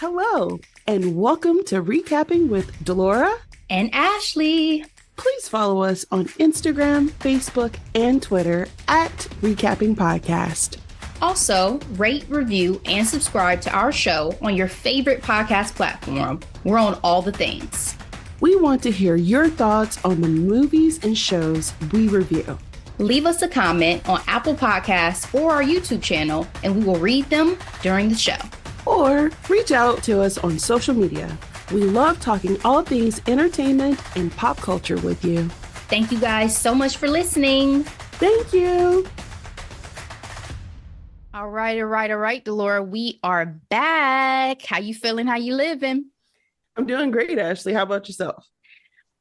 Hello, and welcome to Recapping with Delora and Ashley. Please follow us on Instagram, Facebook, and Twitter at Recapping Podcast. Also, rate, review, and subscribe to our show on your favorite podcast platform. We're on all the things. We want to hear your thoughts on the movies and shows we review. Leave us a comment on Apple Podcasts or our YouTube channel, and we will read them during the show. Or reach out to us on social media. We love talking all things entertainment and pop culture with you. Thank you guys so much for listening. Thank you. All right, Delora, we are back. How you feeling? How you living? I'm doing great, Ashley. How about yourself?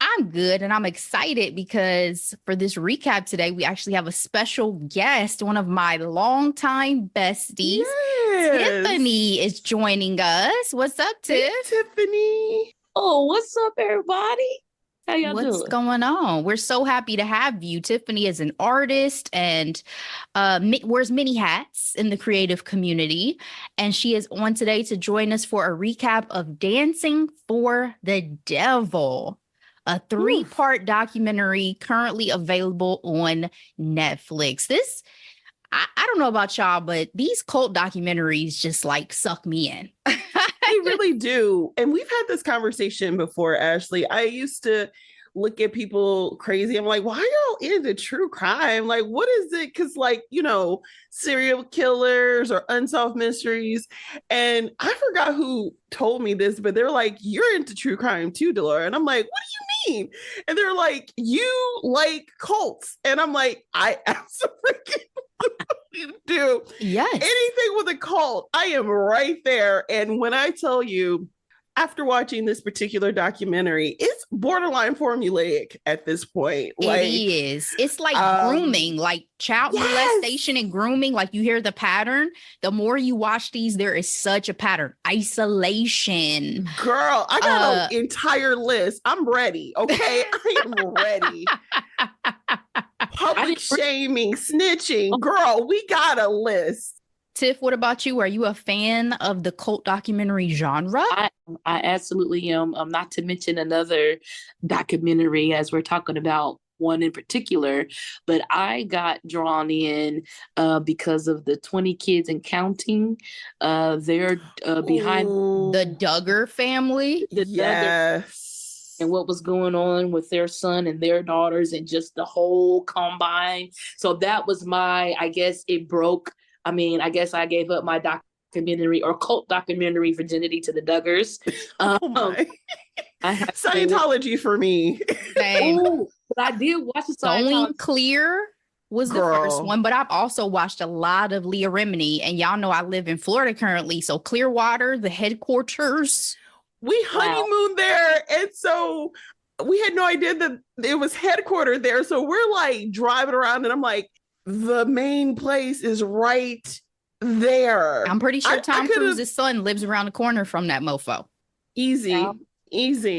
I'm good, and I'm excited because for this recap today, we actually have a special guest, one of my longtime besties. Yes. Tiffany is joining us. What's up, Tiff? Hey, Tiffany. Oh, what's up, everybody? How y'all doing? What's going on? We're so happy to have you. Tiffany is an artist and wears many hats in the creative community. And she is on today to join us for a recap of Dancing for the Devil, a 3-part documentary currently available on Netflix. This, I don't know about y'all, but these cult documentaries just like suck me in. They really do. And we've had this conversation before, Ashley. I used to look at people crazy. I'm like, why are y'all into true crime? Like, what is it? Because, like, you know, serial killers or unsolved mysteries. And I forgot who told me this, but they're like, you're into true crime too, Delora. And I'm like, what do you mean? And they're like, you like cults. And I'm like, I absolutely do. Yes. Anything with a cult, I am right there. And when I tell you, after watching this particular documentary, it's borderline formulaic at this point. It is. It's like grooming, like child molestation and grooming. Like you hear the pattern. The more you watch these, there is such a pattern. Isolation. Girl, I got an entire list. I'm ready. Okay. I am ready. Public shaming, snitching. Girl, we got a list. Tiff, what about you? Are you a fan of the cult documentary genre? I absolutely am. Not to mention another documentary, as we're talking about one in particular, but I got drawn in because of the 20 Kids and Counting. They're behind the Duggar family. Yes. And what was going on with their son and their daughters and just the whole combine. So that was I guess it broke. I guess I gave up my documentary or cult documentary virginity to the Duggars. Oh my. Scientology for me. Ooh, but I did watch the Going Clear was the first one, but I've also watched a lot of Leah Remini, and y'all know I live in Florida currently, so Clearwater, the headquarters. We honeymooned there, and so we had no idea that it was headquartered there. So we're like driving around, and I'm like, the main place is right there. I'm pretty sure Tom Cruise's son lives around the corner from that mofo. Easy.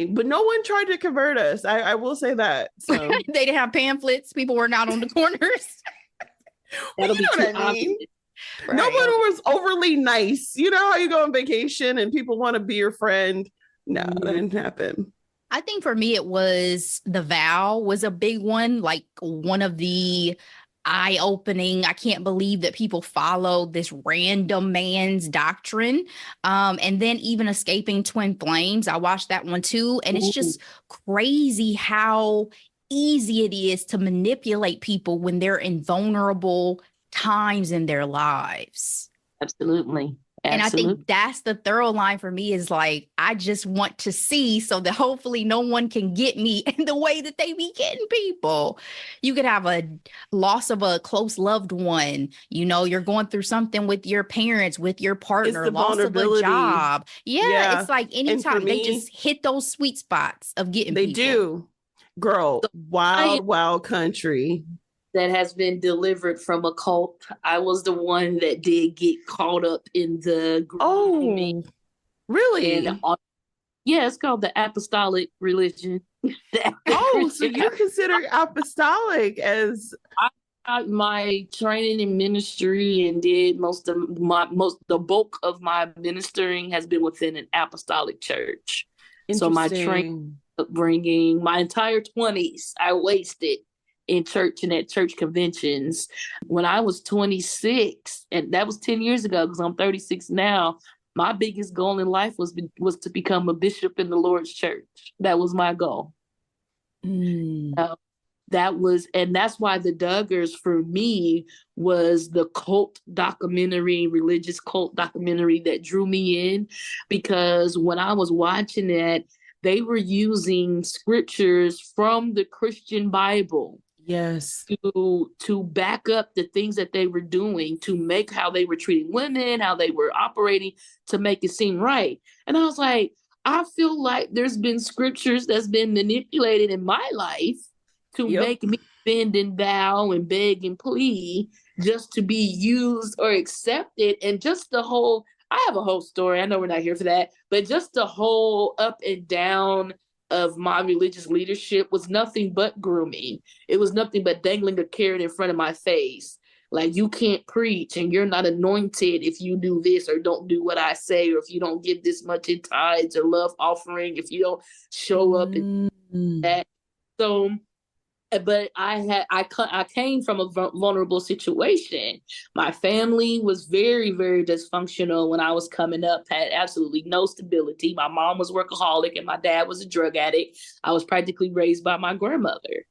But no one tried to convert us. I will say that. So they didn't have pamphlets. People were not on the corners. Well, you know what I mean? Right. No one was overly nice. You know how you go on vacation and people want to be your friend? No, that didn't happen. I think for me, it was The Vow was a big one. Like one of the eye-opening, I can't believe that people follow this random man's doctrine. And then even Escaping Twin Flames, I watched that one too. And it's just crazy how easy it is to manipulate people when they're in vulnerable times in their lives. Absolutely. And I think that's the thorough line for me is like, I just want to see so that hopefully no one can get me in the way that they be getting people. You could have a loss of a close loved one. You know, you're going through something with your parents, with your partner, loss of a job. Yeah, it's like anytime they just hit those sweet spots of getting people. They do. Girl, wild country. That has been delivered from a cult. I was the one that did get caught up in the grooming. Oh, really? And it's called the apostolic religion. So you're considered apostolic as my training in ministry and did the bulk of my ministering has been within an apostolic church. So my training, upbringing, my entire 20s, I wasted in church and at church conventions. When I was 26, and that was 10 years ago because I'm 36 now, my biggest goal in life was to become a bishop in the Lord's church. That was my goal. That's why the Duggars for me was the religious cult documentary that drew me in, because when I was watching that, they were using scriptures from the Christian Bible. Yes. To back up the things that they were doing, to make how they were treating women, how they were operating, to make it seem right. And I was like, I feel like there's been scriptures that's been manipulated in my life to make me bend and bow and beg and plead just to be used or accepted. And just I have a whole story. I know we're not here for that, but just the whole up and down of my religious leadership was nothing but grooming. It was nothing but dangling a carrot in front of my face. Like, you can't preach and you're not anointed if you do this or don't do what I say, or if you don't give this much in tithes or love offering, if you don't show up and that. So, but I came from a vulnerable situation. My family was very, very dysfunctional when I was coming up, had absolutely no stability. My mom was workaholic and my dad was a drug addict. I was practically raised by my grandmother.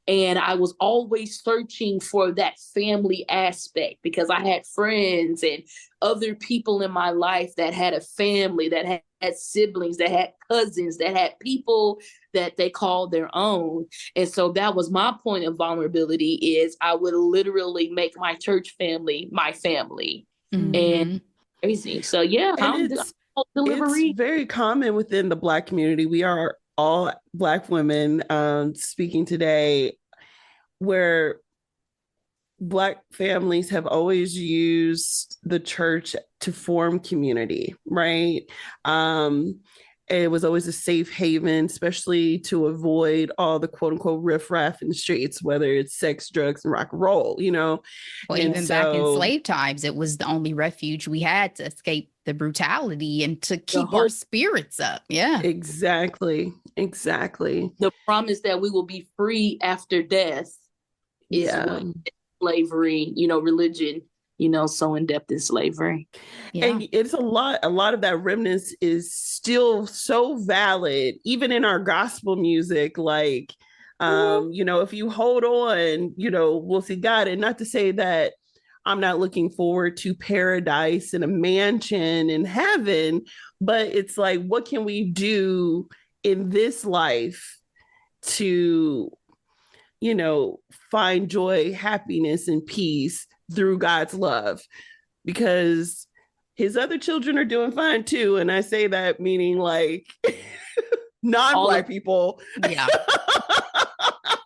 And I was always searching for that family aspect because I had friends and other people in my life that had a family, that had siblings, that had cousins, that had people that they called their own. And so that was my point of vulnerability, is I would literally make my church family my family. And crazy. So yeah, it's very common within the Black community. We are all Black women speaking today, where Black families have always used the church to form community, right? It was always a safe haven, especially to avoid all the quote unquote riffraff in the streets, whether it's sex, drugs, and rock and roll, Well, even back in slave times, it was the only refuge we had to escape the brutality and to keep our spirits up. Yeah, exactly. The promise that we will be free after death is what slavery, religion, so in depth in slavery. Yeah. And it's a lot of that remnants is still so valid, even in our gospel music. Like, if you hold on, we'll see God. And not to say that I'm not looking forward to paradise and a mansion in heaven, but it's like, what can we do in this life to, find joy, happiness, and peace through God's love? Because his other children are doing fine too. And I say that meaning like non-Black people. Yeah.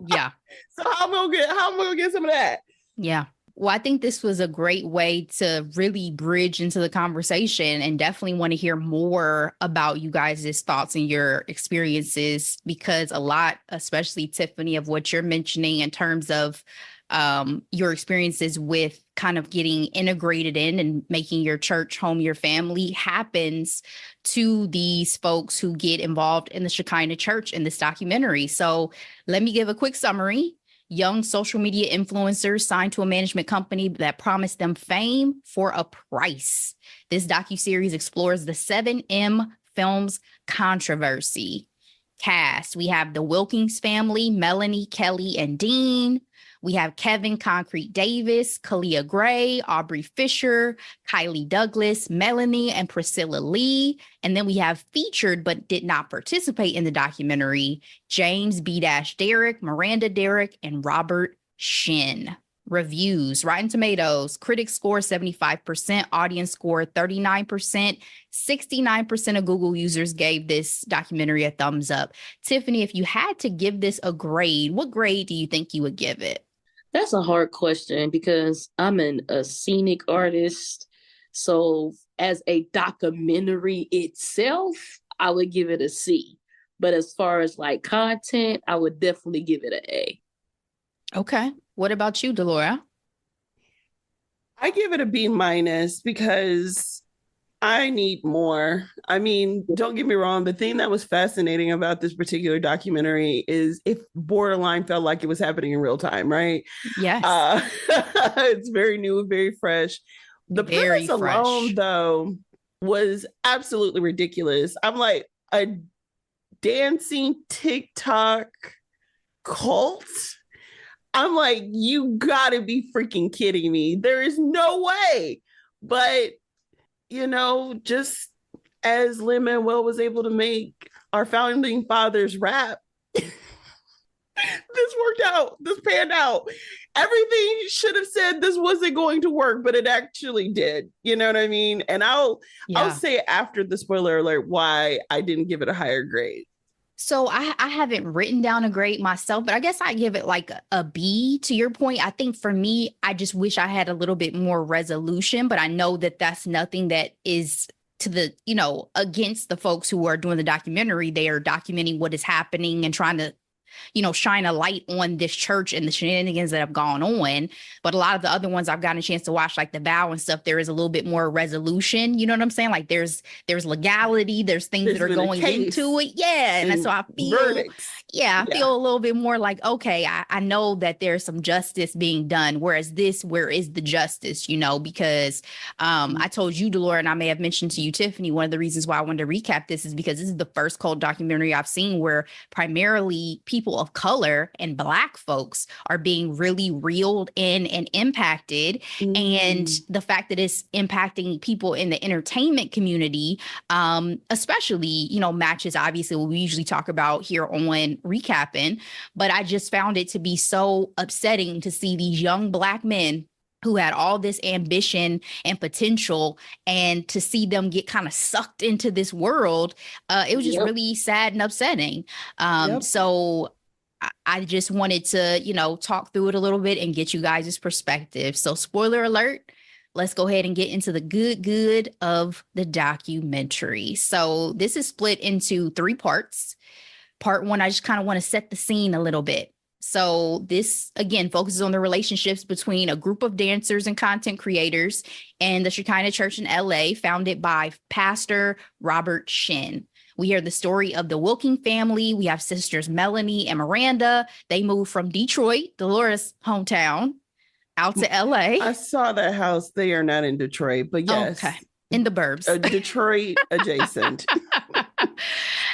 Yeah. So how am I gonna get some of that? Yeah. Well, I think this was a great way to really bridge into the conversation, and definitely want to hear more about you guys' thoughts and your experiences, because a lot, especially Tiffany, of what you're mentioning in terms of your experiences with kind of getting integrated in and making your church home your family happens to these folks who get involved in the Shekinah church in this documentary. So let me give a quick summary. Young social media influencers signed to a management company that promised them fame for a price. This docuseries explores the 7M Films controversy. Cast: we have the Wilkins family, Melanie, Kelly, and Dean. We have Kevin Concrete Davis, Kalia Gray, Aubrey Fisher, Kylie Douglas, Melanie, and Priscilla Lee. And then we have featured but did not participate in the documentary, James B. Derrick, Miranda Derrick, and Robert Shin. Reviews: Rotten Tomatoes, critics score 75%, audience score 39%, 69% of Google users gave this documentary a thumbs up. Tiffany, if you had to give this a grade, what grade do you think you would give it? That's a hard question because I'm a scenic artist. So as a documentary itself, I would give it a C. But as far as like content, I would definitely give it an A. Okay. What about you, Delora? I give it a B minus because I need more. I mean, don't get me wrong. The thing that was fascinating about this particular documentary is it borderline felt like it was happening in real time, right? Yes. It's very new, very fresh. The Very premise alone, fresh. though, was absolutely ridiculous. I'm like, a dancing TikTok cult? I'm like, you gotta be freaking kidding me. There is no way. But, just as Lin-Manuel was able to make our founding fathers rap, this worked out. This panned out. Everything should have said this wasn't going to work, but it actually did. You know what I mean? And I'll say after the spoiler alert why I didn't give it a higher grade. So I haven't written down a grade myself, but I guess I give it like a B. To your point, I think for me, I just wish I had a little bit more resolution, but I know that that's nothing that is to the, against the folks who are doing the documentary. They are documenting what is happening and trying to shine a light on this church and the shenanigans that have gone on. But a lot of the other ones I've gotten a chance to watch, like The Vow and stuff, there is a little bit more resolution. You know what I'm saying? Like there's legality, there's things that are going into it. Yeah. And so I feel, verdicts. I feel a little bit more like, okay, I know that there's some justice being done. Whereas this, where is the justice, because I told you, Delora, and I may have mentioned to you, Tiffany, one of the reasons why I wanted to recap this is because this is the first cult documentary I've seen where primarily people of color and Black folks are being really reeled in and impacted. And the fact that it's impacting people in the entertainment community, especially, matches obviously what we usually talk about here on ReCappin. But I just found it to be so upsetting to see these young Black men who had all this ambition and potential, and to see them get kind of sucked into this world, it was just really sad and upsetting. So I just wanted to, talk through it a little bit and get you guys' perspective. So spoiler alert, let's go ahead and get into the good of the documentary. So this is split into 3 parts. Part 1, I just kind of want to set the scene a little bit. So this, again, focuses on the relationships between a group of dancers and content creators and the Shekinah Church in LA, founded by Pastor Robert Shin. We hear the story of the Wilking family. We have sisters Melanie and Miranda. They moved from Detroit, Delora's hometown, out to LA. I saw that house. They are not in Detroit, but yes. Okay. In the burbs. Detroit adjacent.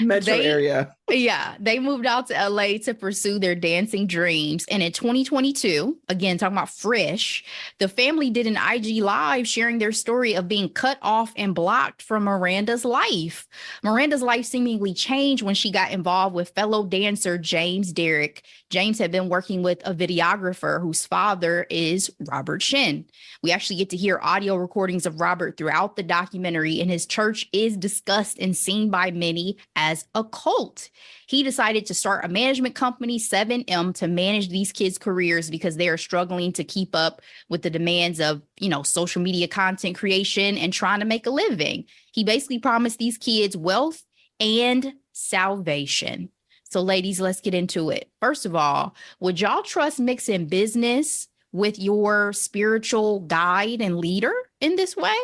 Metro area. Yeah, they moved out to LA to pursue their dancing dreams. And in 2022, again, talking about fresh, the family did an IG live sharing their story of being cut off and blocked from Miranda's life. Miranda's life seemingly changed when she got involved with fellow dancer James Derrick. James had been working with a videographer whose father is Robert Shin. We actually get to hear audio recordings of Robert throughout the documentary, and his church is discussed and seen by many as a cult. He decided to start a management company, 7M, to manage these kids' careers because they are struggling to keep up with the demands of, social media content creation and trying to make a living. He basically promised these kids wealth and salvation. So ladies, let's get into it. First of all, would y'all trust mixing business with your spiritual guide and leader in this way?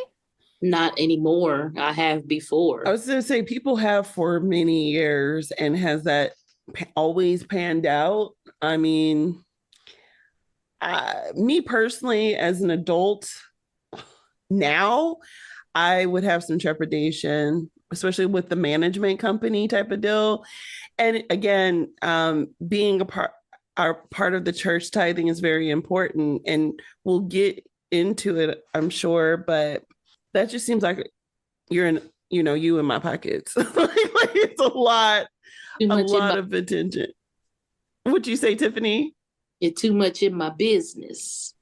Not anymore. I have before. I was going to say people have for many years, and has that always panned out? I mean, me personally, as an adult now, I would have some trepidation, especially with the management company type of deal. And again, being a part of the church tithing is very important, and we'll get into it, I'm sure, but that just seems like you're in, you in my pockets. like it's a lot of attention. What'd you say, Tiffany? You're too much in my business.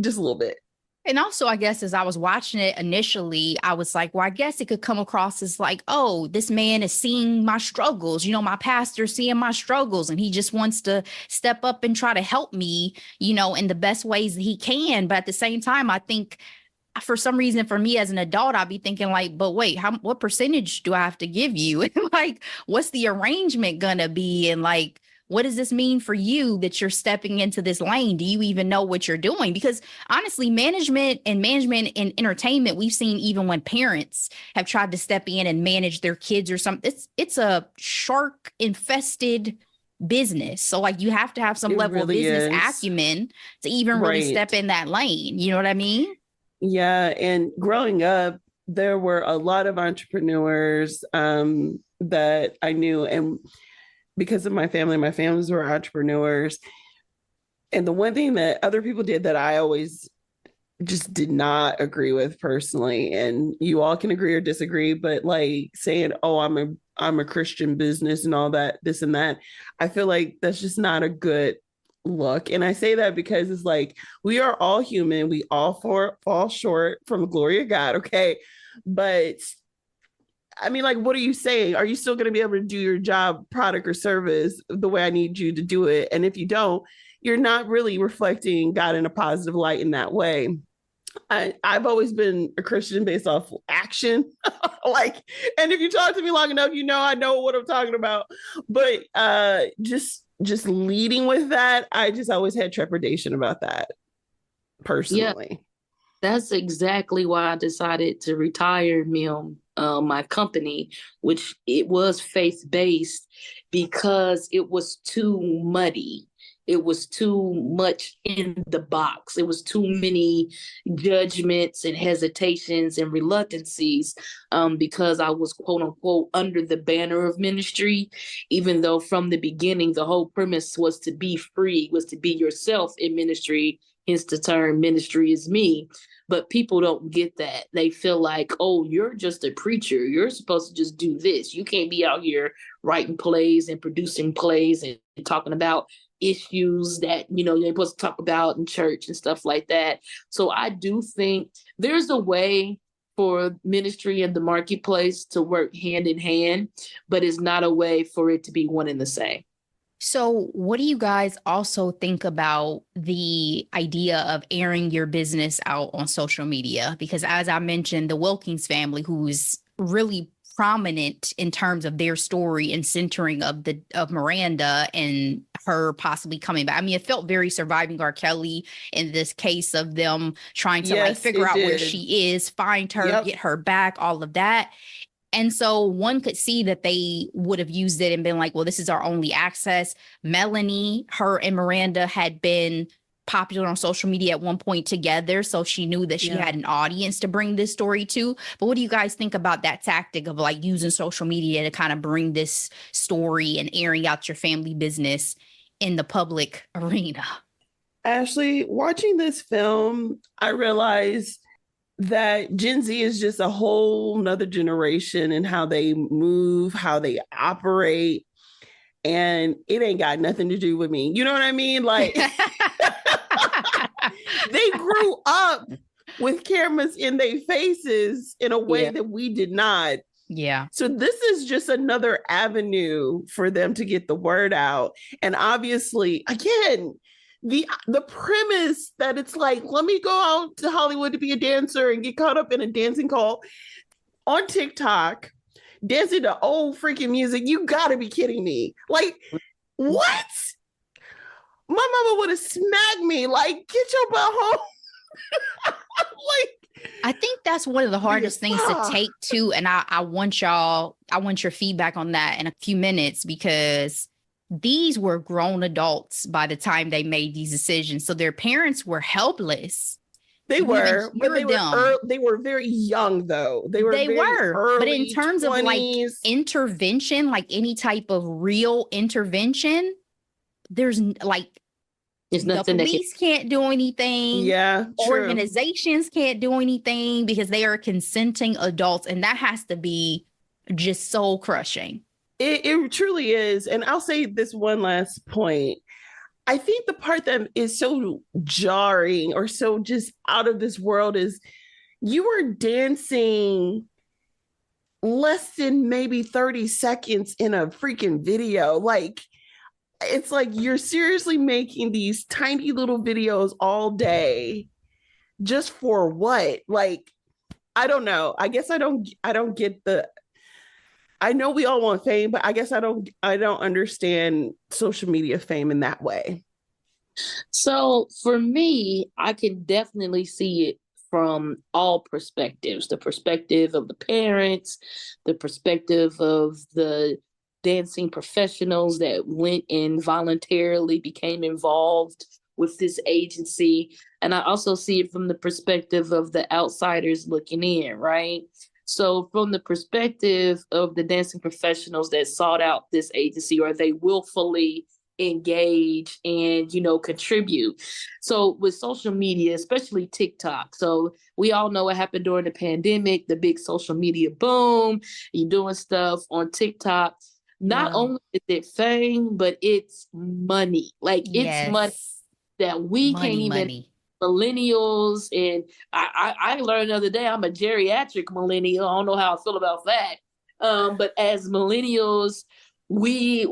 Just a little bit. And also, I guess as I was watching it initially, I was like, well, I guess it could come across as like, oh, this man is seeing my struggles. My pastor's seeing my struggles, and he just wants to step up and try to help me, in the best ways that he can. But at the same time, I think for some reason, for me as an adult, I'd be thinking like, but wait, what percentage do I have to give you? And like, what's the arrangement gonna be? And like, what does this mean for you that you're stepping into this lane? Do you even know what you're doing? Because honestly, management in entertainment, we've seen even when parents have tried to step in and manage their kids or something, it's a shark infested business. So like you have to have some level of business acumen to even really step in that lane. You know what I mean? Yeah. And growing up, there were a lot of entrepreneurs that I knew. And because of my families were entrepreneurs. And the one thing that other people did that I always just did not agree with personally, and you all can agree or disagree, but like saying, oh, I'm a Christian business and all that, this and that, I feel like that's just not a good look. And I say that because it's like, we are all human. We all fall short from the glory of God. Okay. But I mean, like, what are you saying? Are you still going to be able to do your job, product, or service the way I need you to do it? And if you don't, you're not really reflecting God in a positive light in that way. I've always been a Christian based off action. Like, and if you talk to me long enough, you know I know what I'm talking about. But just leading with that, I just always had trepidation about that personally. Yeah, that's exactly why I decided to retire my company, which it was faith-based, because it was too muddy. It was too much in the box. It was too many judgments and hesitations and reluctancies, because I was, quote unquote, under the banner of ministry, even though from the beginning, the whole premise was to be free, was to be yourself in ministry, hence the term ministry is me. But people don't get that. They feel like, oh, you're just a preacher. You're supposed to just do this. You can't be out here writing plays and producing plays and talking about issues that, you're supposed to talk about in church and stuff like that. So I do think there's a way for ministry and the marketplace to work hand in hand, but it's not a way for it to be one and the same. So what do you guys also think about the idea of airing your business out on social media? Because as I mentioned, the Wilkins family, who's really prominent in terms of their story and centering of Miranda and her possibly coming back. I mean, it felt very Surviving R. Kelly in this case of them trying to figure out where she is, find her, get her back, all of that. And so one could see that they would have used it and been like, well, this is our only access. Melanie, her and Miranda had been popular on social media at one point together. So she knew that she had an audience to bring this story to. But what do you guys think about that tactic of like using social media to kind of bring this story and airing out your family business in the public arena? Ashley, watching this film, I realized that Gen Z is just a whole nother generation in how they move, how they operate. And it ain't got nothing to do with me. You know what I mean? Like they grew up with cameras in their faces in a way that we did not. Yeah. So this is just another avenue for them to get the word out. And obviously, again, the premise that it's like, let me go out to Hollywood to be a dancer and get caught up in a dancing call on TikTok, dancing to old freaking music. You gotta be kidding me. Like, what? My mama would have smacked me. Like, get your butt home. Like, I think that's one of the hardest things to take too. And I want your feedback on that in a few minutes, because these were grown adults by the time they made these decisions. So their parents were helpless. They were, but they were very young though. They were but in terms 20s. Of like intervention, like any type of real intervention, there's like, the police can't do anything. Yeah, true. Organizations can't do anything because they are consenting adults. And that has to be just soul crushing. It truly is. And I'll say this one last point. I think the part that is so jarring or so just out of this world is you were dancing less than maybe 30 seconds in a freaking video. Like, it's like you're seriously making these tiny little videos all day just for what? Like, I don't know. I guess I don't get I know we all want fame, but I guess I don't understand social media fame in that way. So for me, I can definitely see it from all perspectives, the perspective of the parents, the perspective of the dancing professionals that went and voluntarily became involved with this agency. And I also see it from the perspective of the outsiders looking in, right? So from the perspective of the dancing professionals that sought out this agency, or they willfully engage and, contribute. So with social media, especially TikTok, so we all know what happened during the pandemic, the big social media boom, you doing stuff on TikTok. Not only is it fame, but it's money. Like, it's money Yes. that we can't even, Money. millennials. And I learned the other day, I'm a geriatric millennial. I don't know how I feel about that. But as millennials, we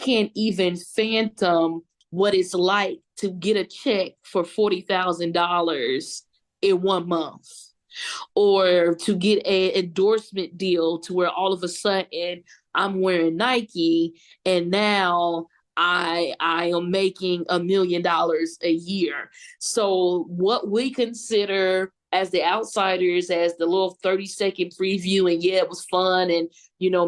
can't even phantom what it's like to get a check for $40,000 in 1 month, or to get an endorsement deal to where all of a sudden I'm wearing Nike and now I am making $1 million a year. So what we consider as the outsiders, as the little 30-second preview, and yeah, it was fun and,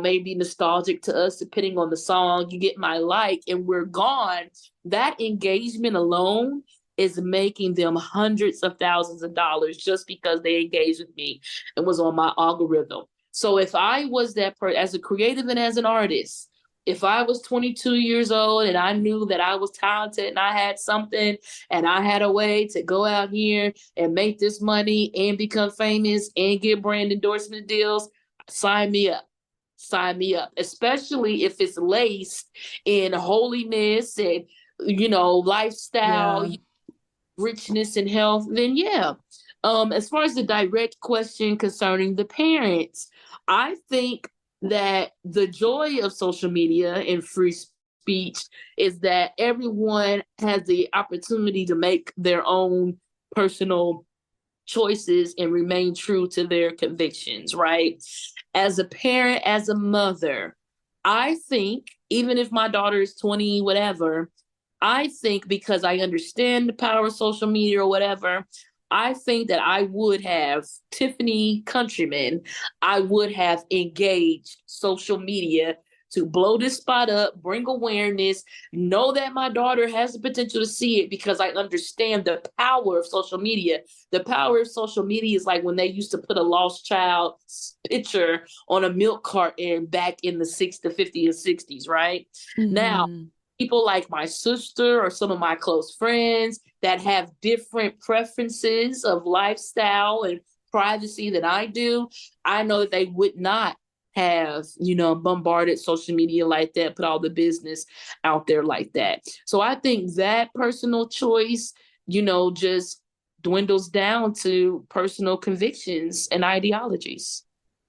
maybe nostalgic to us, depending on the song, you get my like, and we're gone. That engagement alone is making them hundreds of thousands of dollars just because they engaged with me and was on my algorithm. So if I was that person, as a creative and as an artist, if I was 22 years old and I knew that I was talented and I had something and I had a way to go out here and make this money and become famous and get brand endorsement deals, sign me up. Sign me up, especially if it's laced in holiness and, lifestyle, richness and health, then yeah. As far as the direct question concerning the parents, I think that the joy of social media and free speech is that everyone has the opportunity to make their own personal choices and remain true to their convictions, right? As a parent, as a mother, I think, even if my daughter is 20, whatever, I think, because I understand the power of social media or whatever, I think that I would have, Tiffany Countryman, I would have engaged social media to blow this spot up, bring awareness, know that my daughter has the potential to see it, because I understand the power of social media. The power of social media is like when they used to put a lost child picture on a milk carton back in the 50s and 60s, right? Mm-hmm. Now, people like my sister or some of my close friends that have different preferences of lifestyle and privacy than I do, I know that they would not have, bombarded social media like that, put all the business out there like that. So I think that personal choice, just dwindles down to personal convictions and ideologies.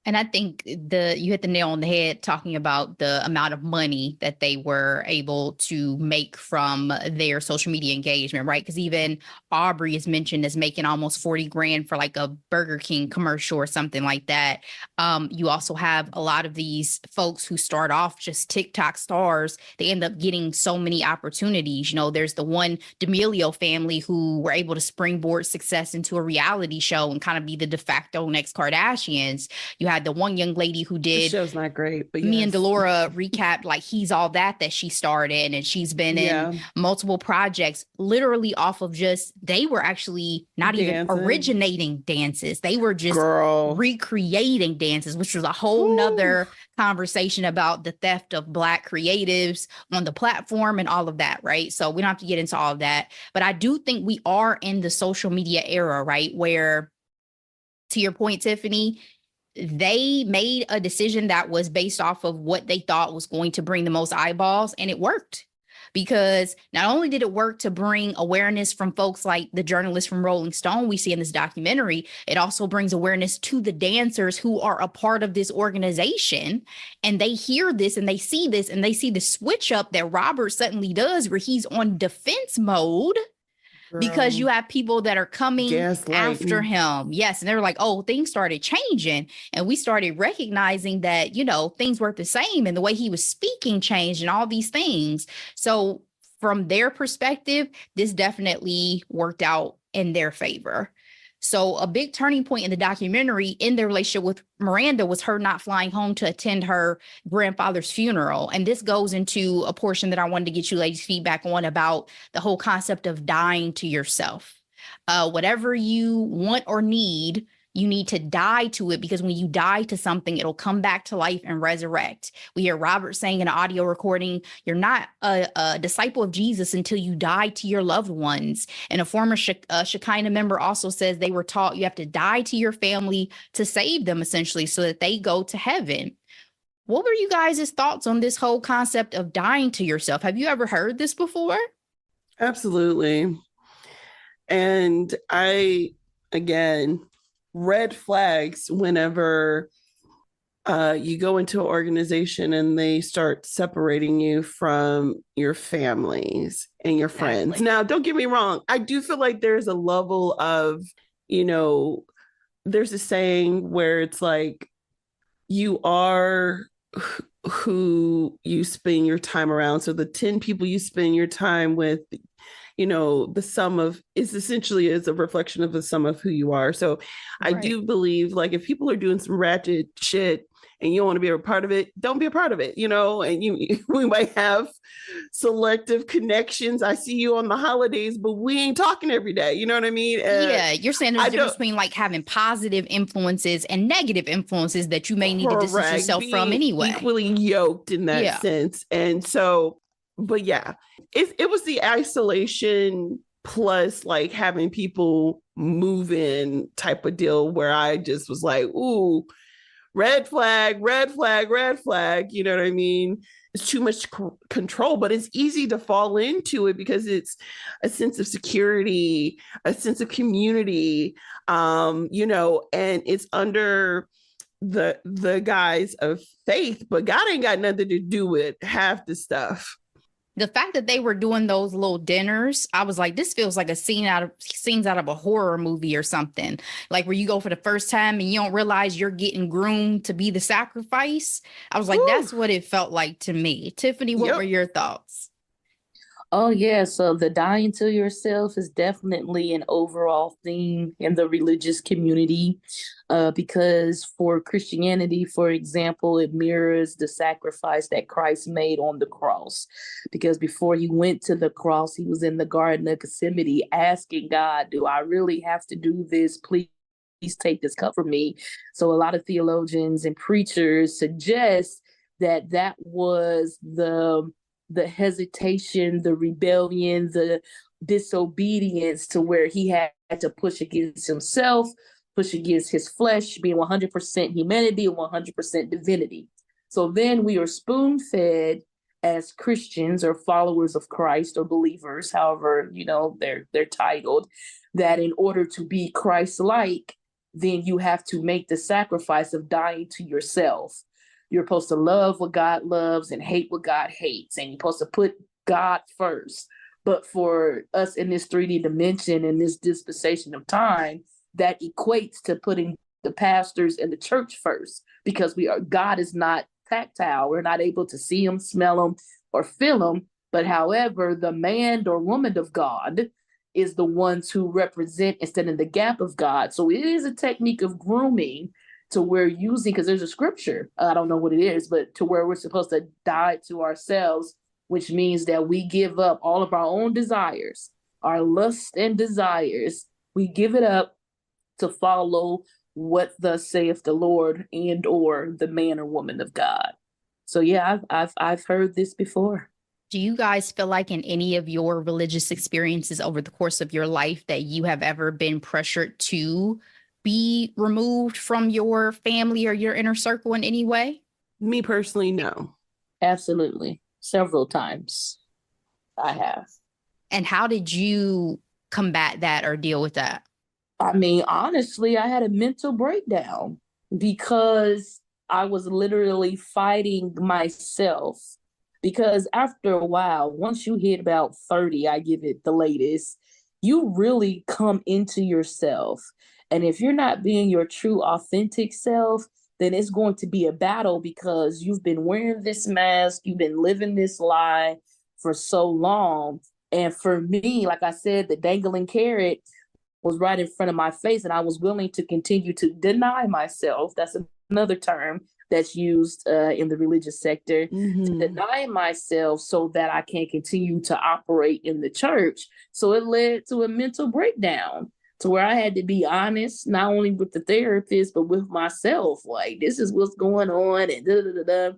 And I think you hit the nail on the head talking about the amount of money that they were able to make from their social media engagement, right? Because even Aubrey is mentioned as making almost 40 grand for like a Burger King commercial or something like that. You also have a lot of these folks who start off just TikTok stars. They end up getting so many opportunities. There's the one D'Amelio family who were able to springboard success into a reality show and kind of be the de facto next Kardashians. You had the one young lady who did, the show's not great, but me and Delora recapped like He's All That she started, and she's been in multiple projects literally off of just, they were actually not even originating dances. They were just recreating dances, which was a whole nother conversation about the theft of Black creatives on the platform and all of that, right? So we don't have to get into all of that, but I do think we are in the social media era, right? Where, to your point, Tiffany, they made a decision that was based off of what they thought was going to bring the most eyeballs, and it worked. Because not only did it work to bring awareness from folks like the journalist from Rolling Stone we see in this documentary, it also brings awareness to the dancers who are a part of this organization. And they hear this and they see this and they see the switch up that Robert suddenly does, where he's on defense mode because you Girl, have people that are coming after gaslighting. him. Yes. And they're like, oh, things started changing. And we started recognizing that, things weren't the same and the way he was speaking changed and all these things. So from their perspective, this definitely worked out in their favor. So a big turning point in the documentary in their relationship with Miranda was her not flying home to attend her grandfather's funeral. And this goes into a portion that I wanted to get you ladies' feedback on about the whole concept of dying to yourself. Whatever you want or need, you need to die to it, because when you die to something, it'll come back to life and resurrect. We hear Robert saying in an audio recording, you're not a disciple of Jesus until you die to your loved ones. And a former Shekinah member also says they were taught you have to die to your family to save them, essentially, so that they go to heaven. What were you guys' thoughts on this whole concept of dying to yourself? Have you ever heard this before? Absolutely. And again, red flags whenever you go into an organization and they start separating you from your families and your friends. Exactly. Now, don't get me wrong. I do feel like there's a level of, there's a saying where it's like, you are who you spend your time around. So the 10 people you spend your time with, the sum of is essentially is a reflection of the sum of who you are. So I do believe, like, if people are doing some ratchet shit and you don't want to be a part of it, don't be a part of it, and we might have selective connections. I see you on the holidays, but we ain't talking every day. You know what I mean? Yeah, you're saying there's a difference between like having positive influences and negative influences that you may need to distance yourself from anyway. Equally yoked in that sense. And so, but yeah, it was the isolation plus like having people move in type of deal where I just was like, ooh, red flag, red flag, red flag. You know what I mean? It's too much control, but it's easy to fall into it because it's a sense of security, a sense of community, and it's under the guise of faith, but God ain't got nothing to do with half the stuff. The fact that they were doing those little dinners, I was like, this feels like scenes out of a horror movie or something. Like where you go for the first time and you don't realize you're getting groomed to be the sacrifice. I was like, that's what it felt like to me. Tiffany, what were your thoughts? Oh, yeah. So the dying to yourself is definitely an overall theme in the religious community, because for Christianity, for example, it mirrors the sacrifice that Christ made on the cross. Because before he went to the cross, he was in the Garden of Gethsemane asking God, do I really have to do this? Please take this cup from me. So a lot of theologians and preachers suggest that was the hesitation, the rebellion, the disobedience to where he had to push against himself, push against his flesh, being 100% humanity and 100% divinity. So then we are spoon-fed as Christians or followers of Christ or believers, however, they're titled, that in order to be Christ-like, then you have to make the sacrifice of dying to yourself. You're supposed to love what God loves and hate what God hates. And you're supposed to put God first. But for us in this 3D dimension, in this dispensation of time, that equates to putting the pastors and the church first, because God is not tactile. We're not able to see him, smell him, or feel him. But however, the man or woman of God is the ones who represent and stand in the gap of God. So it is a technique of grooming to where using, because there's a scripture, I don't know what it is, but to where we're supposed to die to ourselves, which means that we give up all of our own desires, our lusts and desires. We give it up to follow what thus saith the Lord and or the man or woman of God. So yeah, I've heard this before. Do you guys feel like in any of your religious experiences over the course of your life that you have ever been pressured to be removed from your family or your inner circle in any way? Me personally, no. Absolutely. Several times I have. And how did you combat that or deal with that? I mean, honestly, I had a mental breakdown because I was literally fighting myself. Because after a while, once you hit about 30, I give it the latest, you really come into yourself. And if you're not being your true, authentic self, then it's going to be a battle because you've been wearing this mask, you've been living this lie for so long. And for me, like I said, the dangling carrot was right in front of my face, and I was willing to continue to deny myself. That's another term that's used in the religious sector, to deny myself so that I can continue to operate in the church. So it led to a mental breakdown to where I had to be honest, not only with the therapist, but with myself. Like, this is what's going on, and da da da da.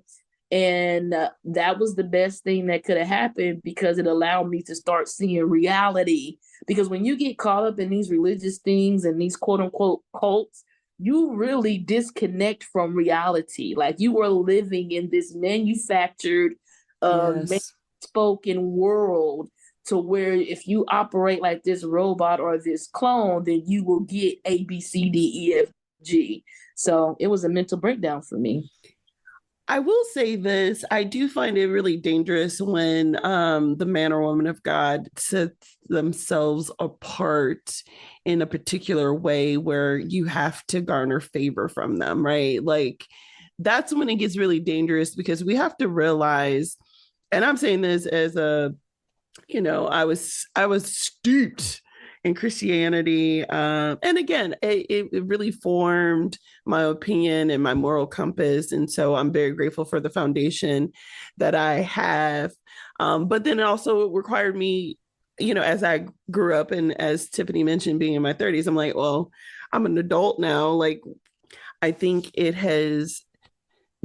And that was the best thing that could have happened, because it allowed me to start seeing reality. Because when you get caught up in these religious things and these quote unquote cults, you really disconnect from reality. Like, you are living in this manufactured, spoken world, to where if you operate like this robot or this clone, then you will get A, B, C, D, E, F, G. So it was a mental breakdown for me. I will say this. I do find it really dangerous when the man or woman of God sets themselves apart in a particular way where you have to garner favor from them, right? Like, that's when it gets really dangerous, because we have to realize, and I'm saying this as a, I was steeped in Christianity. And again, it really formed my opinion and my moral compass. And so I'm very grateful for the foundation that I have. But then it also required me, as I grew up, and as Tiffany mentioned, being in my 30s, I'm like, well, I'm an adult now. Like, I think it has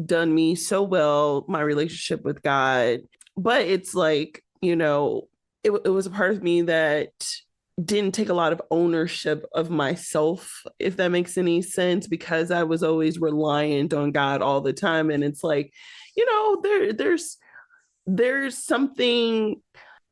done me so well, my relationship with God. But it's like, it was a part of me that didn't take a lot of ownership of myself, if that makes any sense, because I was always reliant on God all the time. And it's like, there's something,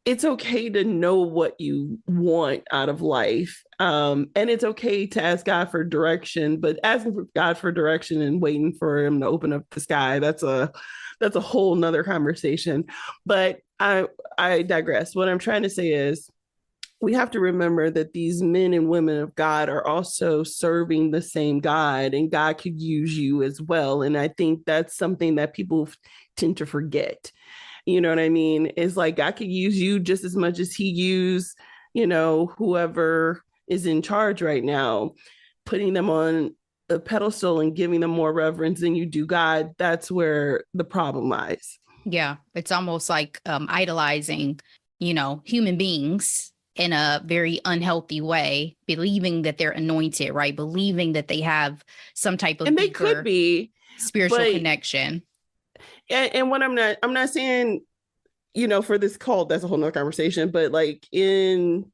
it's okay to know what you want out of life. And it's okay to ask God for direction, but asking for God for direction and waiting for him to open up the sky, that's a whole nother conversation. But I digress. What I'm trying to say is, we have to remember that these men and women of God are also serving the same God, and God could use you as well. And I think that's something that people tend to forget. You know what I mean? It's like God could use you just as much as he used, whoever is in charge right now, putting them on a pedestal and giving them more reverence than you do God. That's where the problem lies. Yeah, it's almost like idolizing, human beings in a very unhealthy way, believing that they're anointed, right? Believing that they have some type of, and they could be spiritual connection. And what I'm not saying, for this cult, that's a whole nother conversation, but like in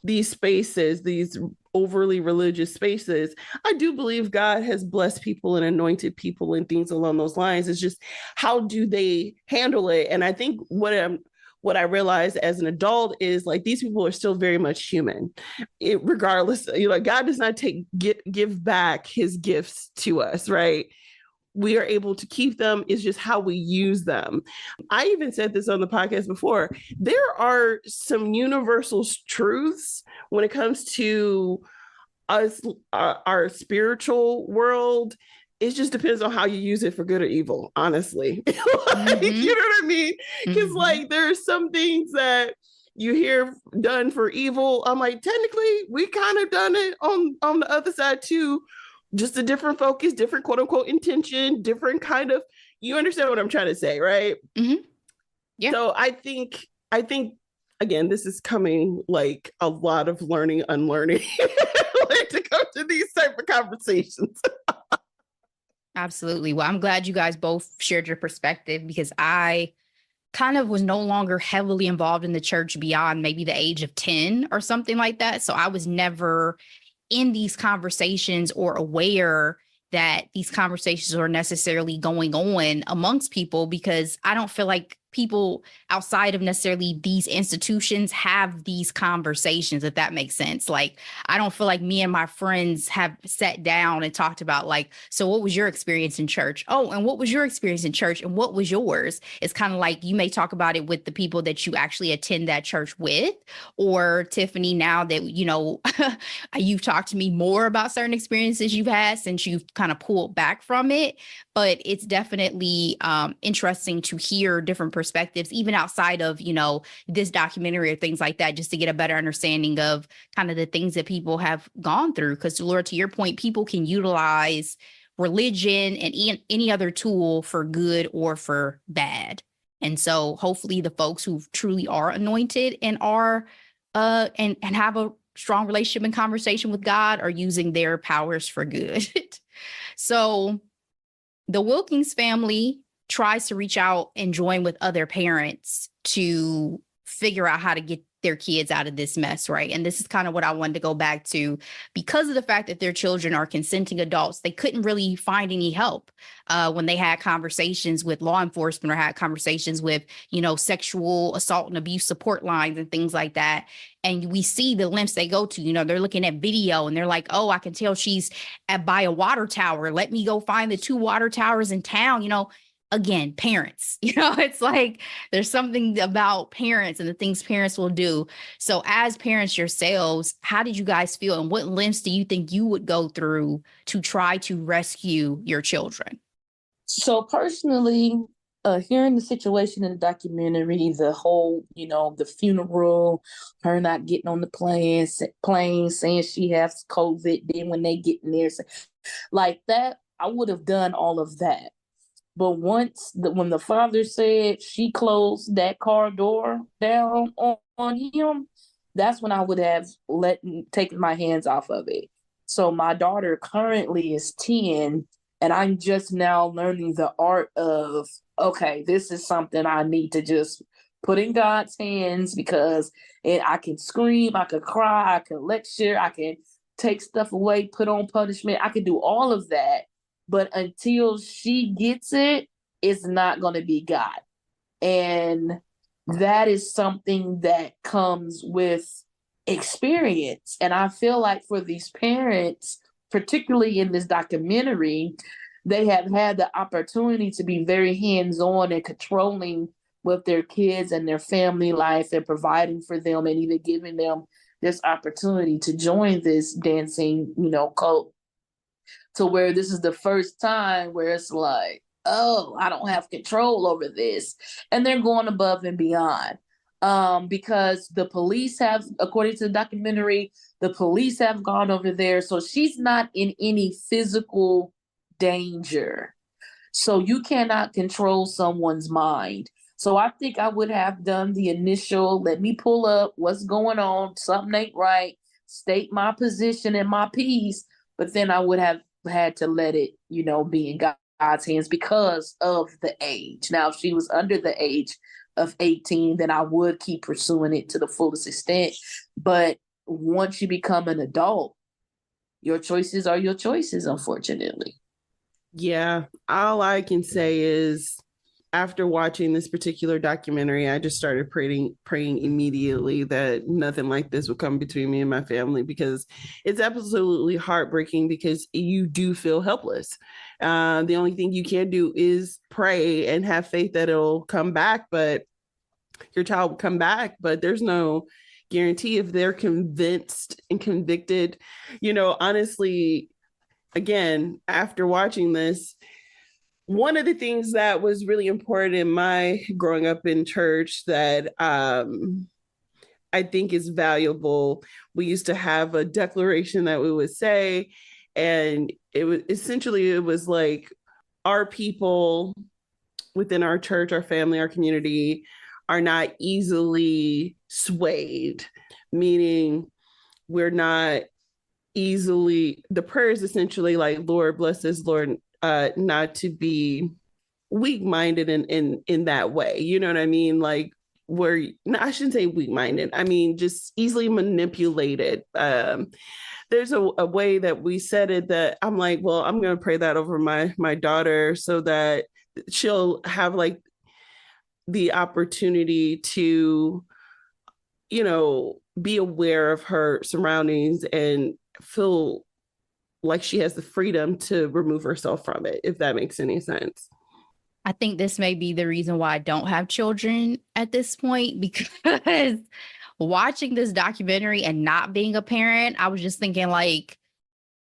these spaces, these overly religious spaces, I do believe God has blessed people and anointed people and things along those lines. It's just, how do they handle it? And I think what I realized as an adult is, like, these people are still very much human. Regardless, God does not give back his gifts to us, right? We are able to keep them. It's just how we use them. I even said this on the podcast before. There are some universal truths when it comes to us, our spiritual world. It just depends on how you use it, for good or evil, honestly. You know what I mean? Because like, there are some things that you hear done for evil. I'm like, technically, we kind of done it on the other side too. Just a different focus, different quote unquote intention, different kind of, you understand what I'm trying to say, right? Yeah. So I think again, this is coming like a lot of learning, unlearning, like, to come to these type of conversations. Absolutely. Well, I'm glad you guys both shared your perspective, because I kind of was no longer heavily involved in the church beyond maybe the age of 10 or something like that. So I was never in these conversations or aware that these conversations are necessarily going on amongst people, because I don't feel like people outside of necessarily these institutions have these conversations, if that makes sense. Like, I don't feel like me and my friends have sat down and talked about like, so what was your experience in church? Oh, and what was your experience in church? And what was yours? It's kind of like you may talk about it with the people that you actually attend that church with, or Tiffany, now that, you know, you've talked to me more about certain experiences you've had since you've kind of pulled back from it. But it's definitely interesting to hear different perspectives, even outside of, you know, this documentary or things like that, just to get a better understanding of kind of the things that people have gone through. Because, Delora, to your point, people can utilize religion and any other tool for good or for bad. And so hopefully the folks who truly are anointed and are and have a strong relationship and conversation with God are using their powers for good. So the Wilkins family tries to reach out and join with other parents to figure out how to get their kids out of this mess, right? And this is kind of what I wanted to go back to. Because of the fact that their children are consenting adults, they couldn't really find any help when they had conversations with law enforcement or had conversations with, you know, sexual assault and abuse support lines and things like that. And we see the lengths they go to. You know, they're looking at video and they're like, oh, I can tell she's by a water tower. Let me go find the 2 water towers in town. You know, again, parents, you know, it's like there's something about parents and the things parents will do. So as parents yourselves, how did you guys feel, and what lengths do you think you would go through to try to rescue your children? So personally, hearing the situation in the documentary, the whole, you know, the funeral, her not getting on the plane saying she has COVID, then when they get in there, like that, I would have done all of that. But when the father said she closed that car door down on him, that's when I would have taken my hands off of it. So my daughter currently is 10, and I'm just now learning the art of, okay, this is something I need to just put in God's hands, because I can scream, I can cry, I can lecture, I can take stuff away, put on punishment. I can do all of that. But until she gets it, it's not going to be God. And that is something that comes with experience. And I feel like for these parents, particularly in this documentary, they have had the opportunity to be very hands-on and controlling with their kids and their family life and providing for them and even giving them this opportunity to join this dancing, you know, cult, to where this is the first time where it's like, oh, I don't have control over this. And they're going above and beyond. Because the police have, according to the documentary, the police have gone over there. So she's not in any physical danger. So you cannot control someone's mind. So I think I would have done the initial, let me pull up what's going on, something ain't right, state my position and my piece, but then I would have had to let it, you know, be in God's hands because of the age. Now, if she was under the age of 18, then I would keep pursuing it to the fullest extent. But once you become an adult, your choices are your choices, unfortunately. Yeah, all I can say is after watching this particular documentary, I just started praying immediately that nothing like this would come between me and my family, because it's absolutely heartbreaking, because you do feel helpless. The only thing you can do is pray and have faith that it'll come back, but your child will come back, but there's no guarantee if they're convinced and convicted. You know, honestly, again, after watching this, one of the things that was really important in my growing up in church that I think is valuable, we used to have a declaration that we would say, and it was like, our people within our church, our family, our community are not easily swayed, meaning we're not easily, the prayer is essentially like, Lord, bless us, Lord, not to be weak-minded in that way. You know what I mean? Like, I shouldn't say weak-minded. I mean, just easily manipulated. There's a way that we said it that I'm like, well, I'm going to pray that over my daughter so that she'll have like the opportunity to, be aware of her surroundings and feel like she has the freedom to remove herself from it, if that makes any sense. I think this may be the reason why I don't have children at this point, because watching this documentary and not being a parent, I was just thinking, like,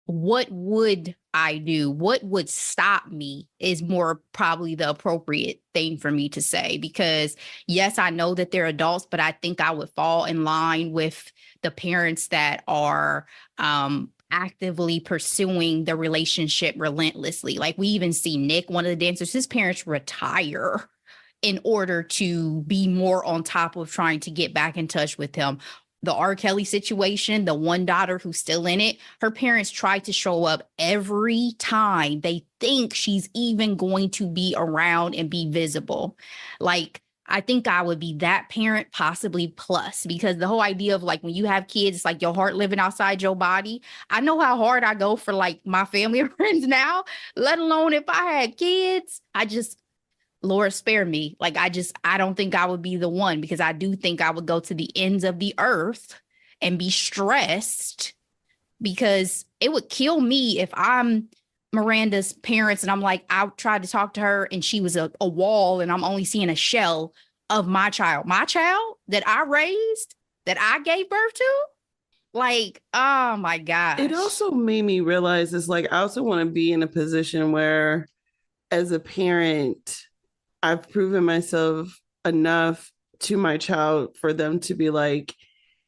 what would I do? What would stop me is more probably the appropriate thing for me to say, because yes, I know that they're adults, but I think I would fall in line with the parents that are actively pursuing the relationship relentlessly. Like, we even see Nick, one of the dancers, his parents retire in order to be more on top of trying to get back in touch with him. The R. Kelly situation, the one daughter who's still in it, her parents try to show up every time they think she's even going to be around and be visible. Like, I think I would be that parent, possibly plus, because the whole idea of, like, when you have kids, it's like your heart living outside your body. I know how hard I go for, like, my family and friends now, let alone if I had kids. Lord spare me. Like, I don't think I would be the one, because I do think I would go to the ends of the earth and be stressed, because it would kill me if I'm Miranda's parents and I'm like, I tried to talk to her and she was a wall and I'm only seeing a shell of my child that I raised, that I gave birth to. Like, oh my gosh. It also made me realize, it's like, I also want to be in a position where, as a parent, I've proven myself enough to my child for them to be like,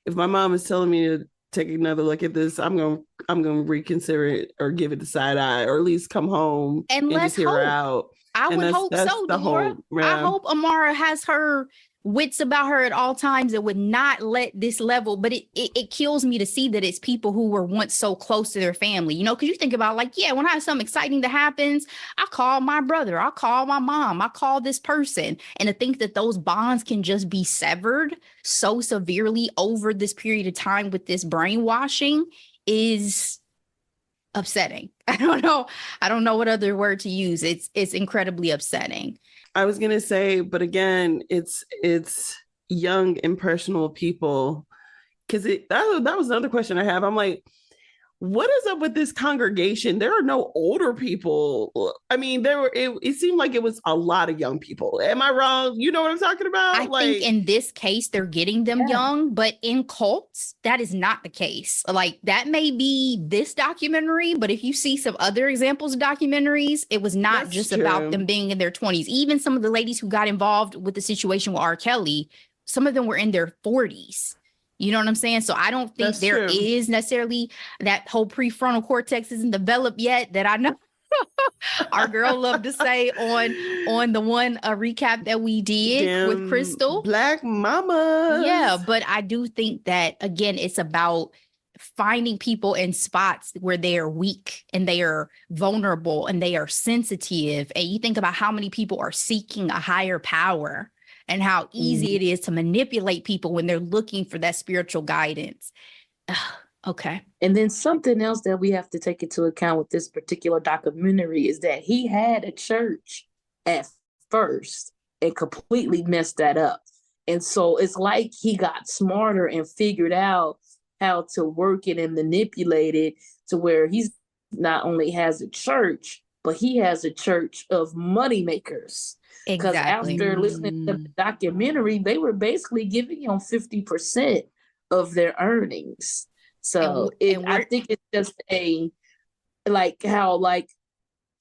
if my mom is telling me to take another look at this, I'm going to reconsider it, or give it the side eye, or at least come home and let's just hear her out. I would hope so, Delora. I hope Amara has her wits about her at all times and would not let this level. But it kills me to see that it's people who were once so close to their family, because you think about, like, yeah, when I have something exciting that happens, I call my brother, I call my mom, I call this person. And to think that those bonds can just be severed so severely over this period of time with this brainwashing is upsetting. I don't know what other word to use. It's incredibly upsetting. I was going to say, but again, it's young, impressionable people. Because that was another question I have. I'm like, what is up with this congregation? There are no older people. I mean, it seemed like it was a lot of young people. Am I wrong? You know what I'm talking about? I think in this case, they're getting them young, but in cults, that is not the case. Like, that may be this documentary, but if you see some other examples of documentaries, it was not just about them being in their 20s. Even some of the ladies who got involved with the situation with R. Kelly, some of them were in their 40s. You know what I'm saying? So I don't think there is necessarily that whole prefrontal cortex isn't developed yet, that I know our girl loved to say on the one recap that we did with Crystal. Black mama. Yeah, but I do think that, again, it's about finding people in spots where they are weak and they are vulnerable and they are sensitive. And you think about how many people are seeking a higher power, and how easy it is to manipulate people when they're looking for that spiritual guidance. Okay. And then something else that we have to take into account with this particular documentary is that he had a church at first and completely messed that up. And so it's like he got smarter and figured out how to work it and manipulate it to where he's not only has a church, but he has a church of moneymakers. Because after listening to the documentary, they were basically giving him 50% of their earnings. So I think it's just how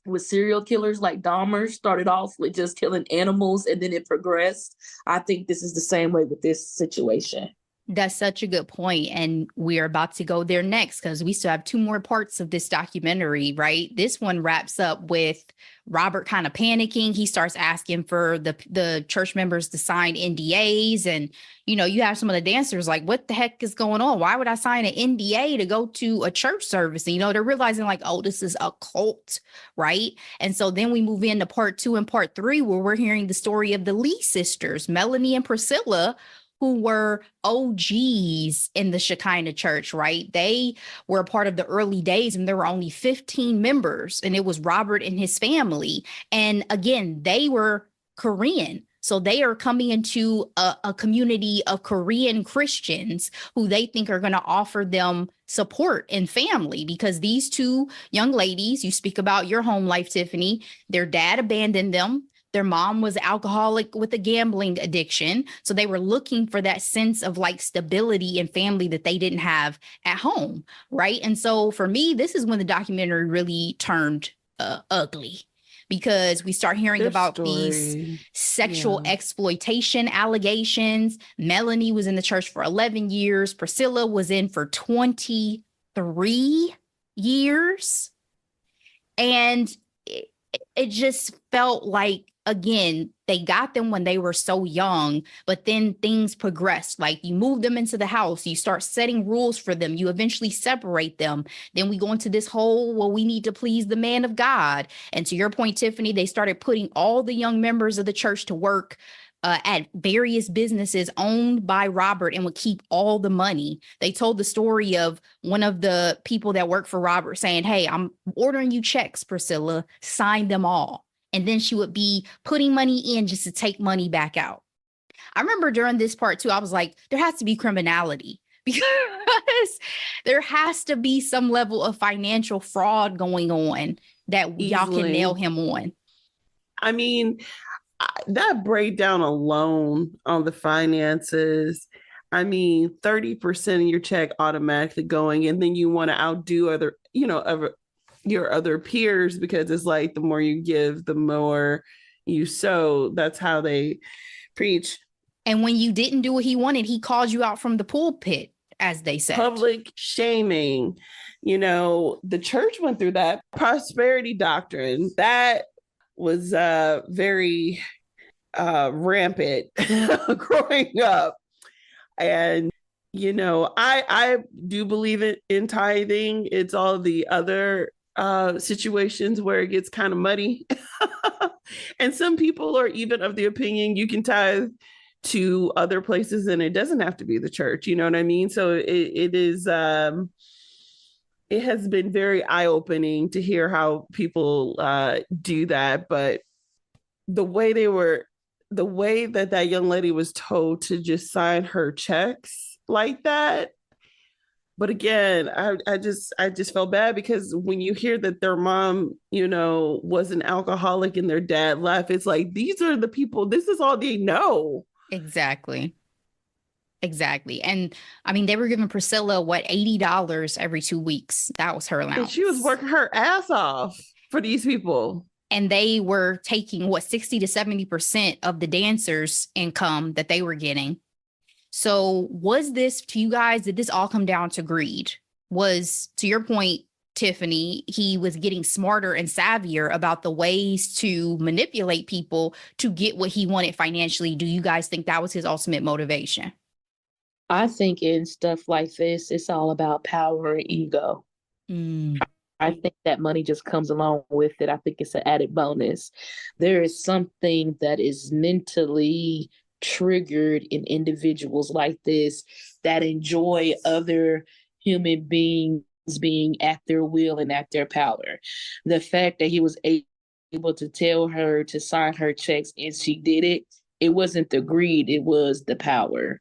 with serial killers like Dahmer started off with just killing animals and then it progressed. I think this is the same way with this situation. That's such a good point. And we're about to go there next because we still have two more parts of this documentary, right? This one wraps up with Robert kind of panicking. He starts asking for the church members to sign NDAs. And, you have some of the dancers like, what the heck is going on? Why would I sign an NDA to go to a church service? And, they're realizing like, oh, this is a cult, right? And so then we move into part 2 and part 3, where we're hearing the story of the Lee sisters, Melanie and Priscilla, who were OGs in the Shekinah church, right? They were a part of the early days and there were only 15 members, and it was Robert and his family. And again, they were Korean. So they are coming into a community of Korean Christians who they think are going to offer them support and family, because these two young ladies, you speak about your home life, Tiffany, their dad abandoned them. Their mom was alcoholic with a gambling addiction. So they were looking for that sense of like stability and family that they didn't have at home. Right. And so for me, this is when the documentary really turned ugly, because we start hearing Their about story. these sexual exploitation allegations. Melanie was in the church for 11 years. Priscilla was in for 23 years. And it just felt like, again, they got them when they were so young, but then things progressed. Like you move them into the house, you start setting rules for them, you eventually separate them. Then we go into this whole, well, we need to please the man of God. And to your point, Tiffany, they started putting all the young members of the church to work at various businesses owned by Robert and would keep all the money. They told the story of one of the people that worked for Robert saying, hey, I'm ordering you checks, Priscilla, sign them all. And then she would be putting money in just to take money back out. I remember during this part too, I was like, there has to be criminality, because there has to be some level of financial fraud going on that y'all can nail him on. I mean, that breakdown alone on the finances, I mean, 30% of your check automatically going, and then you want to outdo other, your other peers, because it's like the more you give, the more you sow. That's how they preach. And when you didn't do what he wanted, he called you out from the pulpit, as they said. Public shaming. The church went through that prosperity doctrine. That was very rampant growing up. And I do believe in tithing. It's all the other situations where it gets kind of muddy. And some people are even of the opinion you can tithe to other places and it doesn't have to be the church. You know what I mean? So it is it has been very eye-opening to hear how people do that. But the way that young lady was told to just sign her checks like that. But again, I just felt bad, because when you hear that their mom, was an alcoholic and their dad left, it's like, these are the people, this is all they know. Exactly. And I mean, they were giving Priscilla, $80 every 2 weeks. That was her allowance. And she was working her ass off for these people. And they were taking 60 to 70% of the dancers' income that they were getting. So was this, to you guys, did this all come down to greed? Was, to your point, Tiffany, he was getting smarter and savvier about the ways to manipulate people to get what he wanted financially? Do you guys think that was his ultimate motivation? I think in stuff like this, it's all about power and ego. I think that money just comes along with it. I think it's an added bonus. There is something that is mentally triggered in individuals like this that enjoy other human beings being at their will and at their power. The fact that he was able to tell her to sign her checks and she did it, it wasn't the greed, it was the power.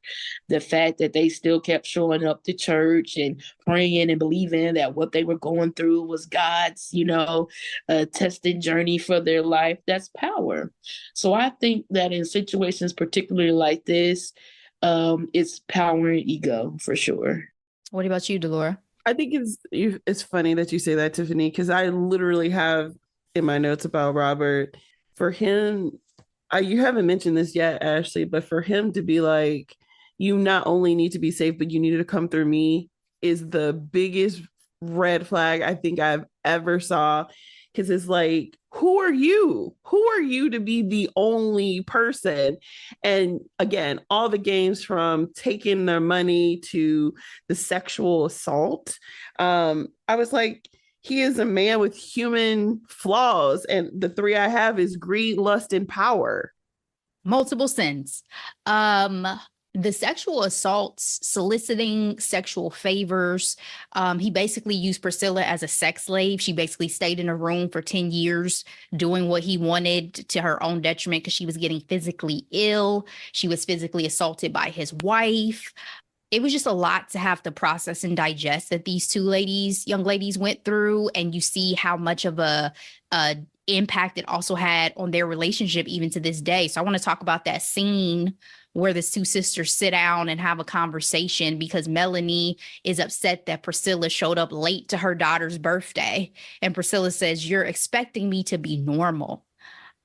The fact that they still kept showing up to church and praying and believing that what they were going through was God's, testing journey for their life, that's power. So I think that in situations particularly like this, it's power and ego for sure. What about you, Delora? I think it's funny that you say that, Tiffany, because I literally have in my notes about Robert, for him, you haven't mentioned this yet, Ashley, but for him to be like, you not only need to be safe, but you need to come through me, is the biggest red flag I think I've ever saw. Because it's like, who are you? Who are you to be the only person? And again, all the games from taking their money to the sexual assault. I was like, he is a man with human flaws. And the three I have is greed, lust, and power. Multiple sins. The sexual assaults, soliciting sexual favors. He basically used Priscilla as a sex slave. She basically stayed in a room for 10 years doing what he wanted to her own detriment because she was getting physically ill. She was physically assaulted by his wife. It was just a lot to have to process and digest that these young ladies went through. And you see how much of a impact it also had on their relationship even to this day. So I want to talk about that scene where the two sisters sit down and have a conversation because Melanie is upset that Priscilla showed up late to her daughter's birthday. And Priscilla says, "You're expecting me to be normal.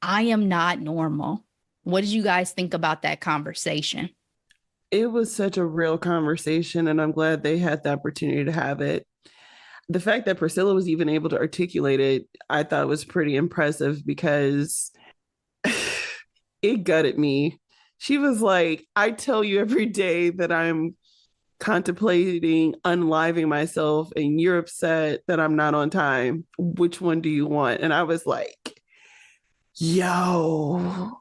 I am not normal." What did you guys think about that conversation? It was such a real conversation, and I'm glad they had the opportunity to have it. The fact that Priscilla was even able to articulate it, I thought was pretty impressive because it gutted me. She was like, "I tell you every day that I'm contemplating unliving myself, and you're upset that I'm not on time. Which one do you want?" And I was like, yo.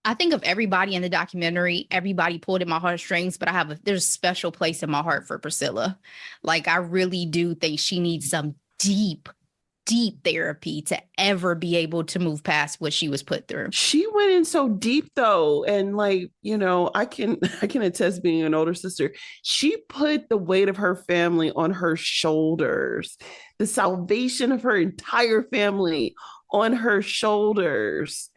I think of everybody in the documentary, everybody pulled at my heartstrings, but there's a special place in my heart for Priscilla. Like, I really do think she needs some deep therapy to ever be able to move past what she was put through. She went in so deep though. And like, I can attest, being an older sister, she put the weight of her family on her shoulders, the salvation of her entire family on her shoulders.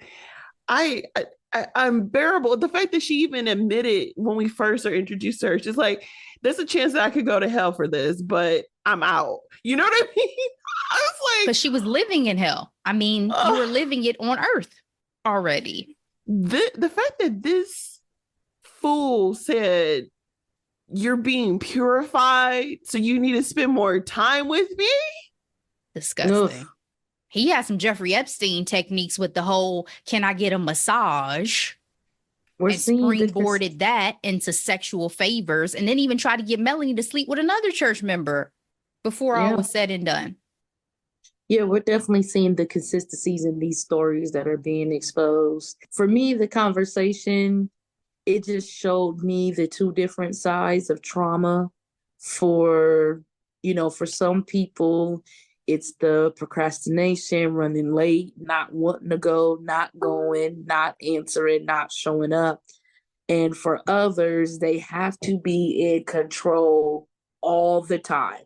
I'm bearable. The fact that she even admitted when we first are introduced to her, she's like, "There's a chance that I could go to hell for this, but I'm out." You know what I mean? I was like, because she was living in hell. I mean, you were living it on earth already. The fact that this fool said, "You're being purified, so you need to spend more time with me." Disgusting. Ugh. He had some Jeffrey Epstein techniques with the whole, "Can I get a massage?" And springboarded that into sexual favors, and then even tried to get Melanie to sleep with another church member before all was said and done. Yeah, we're definitely seeing the consistencies in these stories that are being exposed. For me, the conversation, it just showed me the two different sides of trauma. For some people, it's the procrastination, running late, not wanting to go, not going, not answering, not showing up. And for others, they have to be in control all the time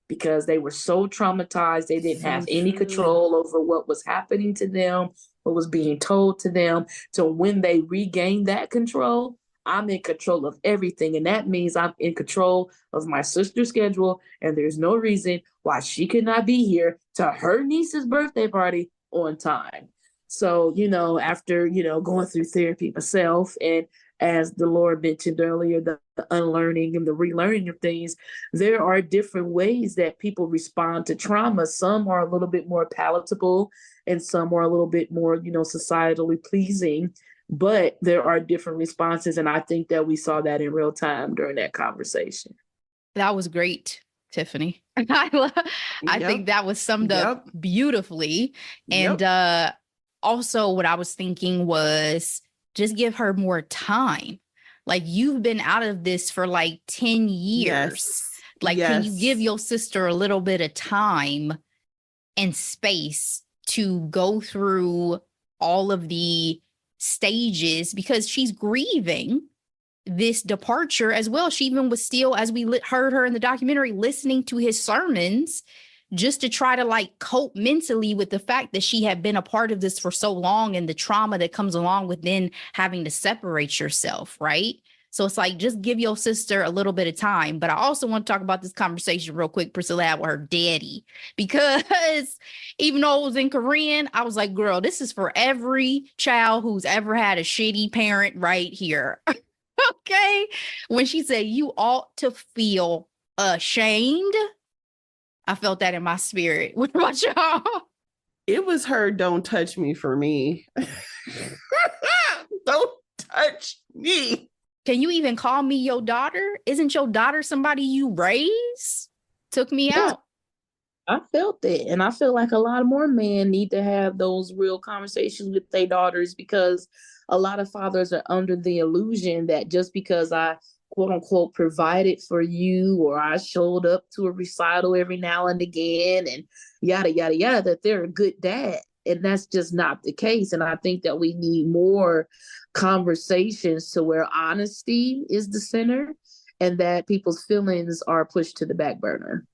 because they were so traumatized. They didn't have any control over what was happening to them, what was being told to them. So when they regain that control, I'm in control of everything. And that means I'm in control of my sister's schedule. And there's no reason why she could not be here to her niece's birthday party on time. So, after, going through therapy myself, and as Delora mentioned earlier, the unlearning and the relearning of things, there are different ways that people respond to trauma. Some are a little bit more palatable and some are a little bit more, societally pleasing. But there are different responses. And I think that we saw that in real time during that conversation. That was great, Tiffany. I think that was summed up beautifully. And also what I was thinking was just give her more time. Like, you've been out of this for like 10 years. Can you give your sister a little bit of time and space to go through all of the stages, because she's grieving this departure as well. She even was still, as we heard her in the documentary, listening to his sermons just to try to cope mentally with the fact that she had been a part of this for so long and the trauma that comes along with then having to separate yourself, right? So it's like, just give your sister a little bit of time. But I also want to talk about this conversation real quick Priscilla had with her daddy, because even though it was in Korean, I was like, girl, this is for every child who's ever had a shitty parent right here. Okay. When she said, "You ought to feel ashamed," I felt that in my spirit. What about y'all? It was her "don't touch me" for me. Don't touch me. Can you even call me your daughter? Isn't your daughter somebody you raised? Took me out. I felt that. And I feel like a lot more men need to have those real conversations with their daughters, because a lot of fathers are under the illusion that just because I quote unquote provided for you, or I showed up to a recital every now and again and yada, yada, yada, that they're a good dad. And that's just not the case. And I think that we need more conversations to where honesty is the center and that people's feelings are pushed to the back burner.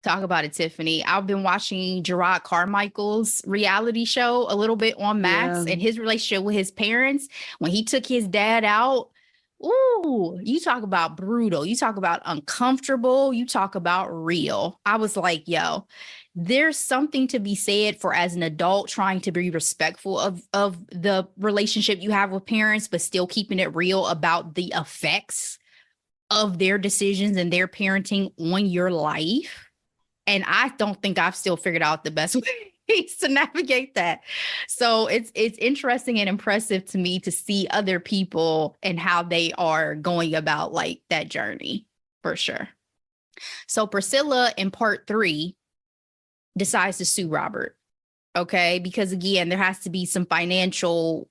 Talk about it, Tiffany. I've been watching Gerard Carmichael's reality show a little bit on Max, and his relationship with his parents. When he took his dad out, ooh, you talk about brutal. You talk about uncomfortable. You talk about real. I was like, yo, there's something to be said for, as an adult, trying to be respectful of the relationship you have with parents, but still keeping it real about the effects of their decisions and their parenting on your life. And I don't think I've still figured out the best ways to navigate that. So it's interesting and impressive to me to see other people and how they are going about like that journey, for sure. So Priscilla in part 3 decides to sue Robert. Okay. Because again, there has to be some financial,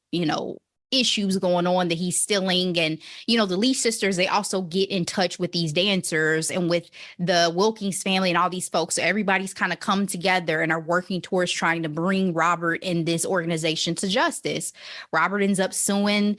issues going on that he's stealing. And, the Lee sisters, they also get in touch with these dancers and with the Wilkins family and all these folks. So everybody's kind of come together and are working towards trying to bring Robert and this organization to justice. Robert ends up suing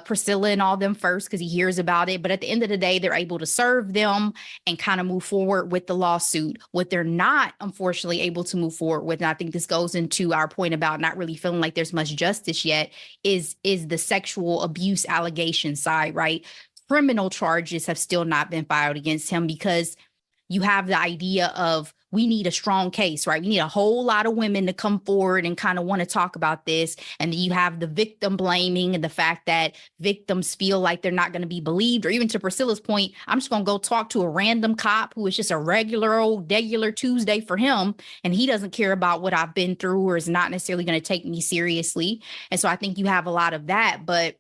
Priscilla and all them first because he hears about it. But at the end of the day, they're able to serve them and kind of move forward with the lawsuit. What they're not, unfortunately, able to move forward with, and I think this goes into our point about not really feeling like there's much justice yet, is the sexual abuse allegation side, right? Criminal charges have still not been filed against him because you have the idea of, we need a strong case, right? We need a whole lot of women to come forward and kind of want to talk about this. And then you have the victim blaming and the fact that victims feel like they're not going to be believed. Or even to Priscilla's point, I'm just going to go talk to a random cop who is just a regular Tuesday for him. And he doesn't care about what I've been through or is not necessarily going to take me seriously. And so I think you have a lot of that. But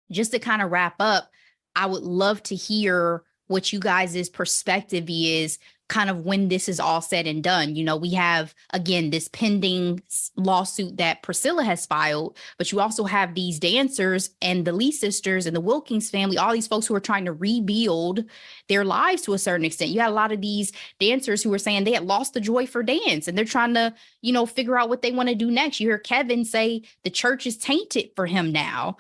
just to kind of wrap up, I would love to hear what you guys' perspective is kind of when this is all said and done. We have, again, this pending lawsuit that Priscilla has filed, but you also have these dancers and the Lee sisters and the Wilkins family, all these folks who are trying to rebuild their lives to a certain extent. You had a lot of these dancers who were saying they had lost the joy for dance and they're trying to, figure out what they want to do next. You hear Kevin say the church is tainted for him now.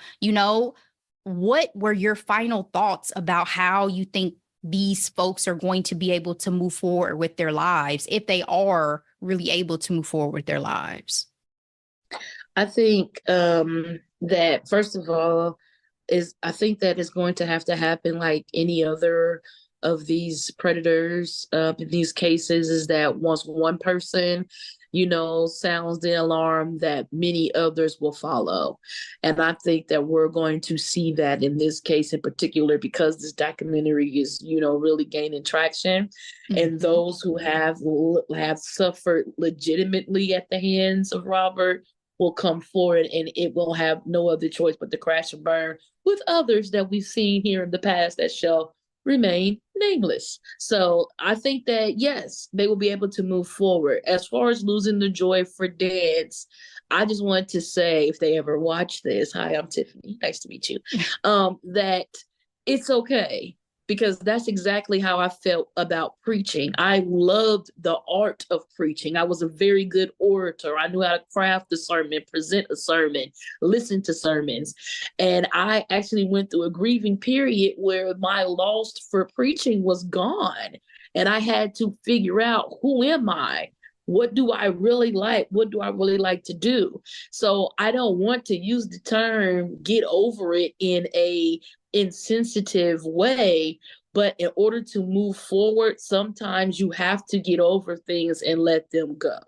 What were your final thoughts about how you think these folks are going to be able to move forward with their lives, if they are really able to move forward with their lives? I think that, first of all, I think that is going to have to happen like any other of these predators in these cases, is that once one person sounds the alarm, that many others will follow. And I think that we're going to see that in this case in particular, because this documentary is, really gaining traction. Mm-hmm. And those who have suffered legitimately at the hands of Robert will come forward, and it will have no other choice but to crash and burn with others that we've seen here in the past that shall remain nameless. So I think that, yes, they will be able to move forward. As far as losing the joy for dance, I just want to say, if they ever watch this, hi, I'm Tiffany, nice to meet you, that it's okay. Because that's exactly how I felt about preaching. I loved the art of preaching. I was a very good orator. I knew how to craft a sermon, present a sermon, listen to sermons. And I actually went through a grieving period where my lust for preaching was gone. And I had to figure out, who am I? What do I really like? What do I really like to do? So I don't want to use the term get over it in a insensitive way, but in order to move forward, sometimes you have to get over things and let them go.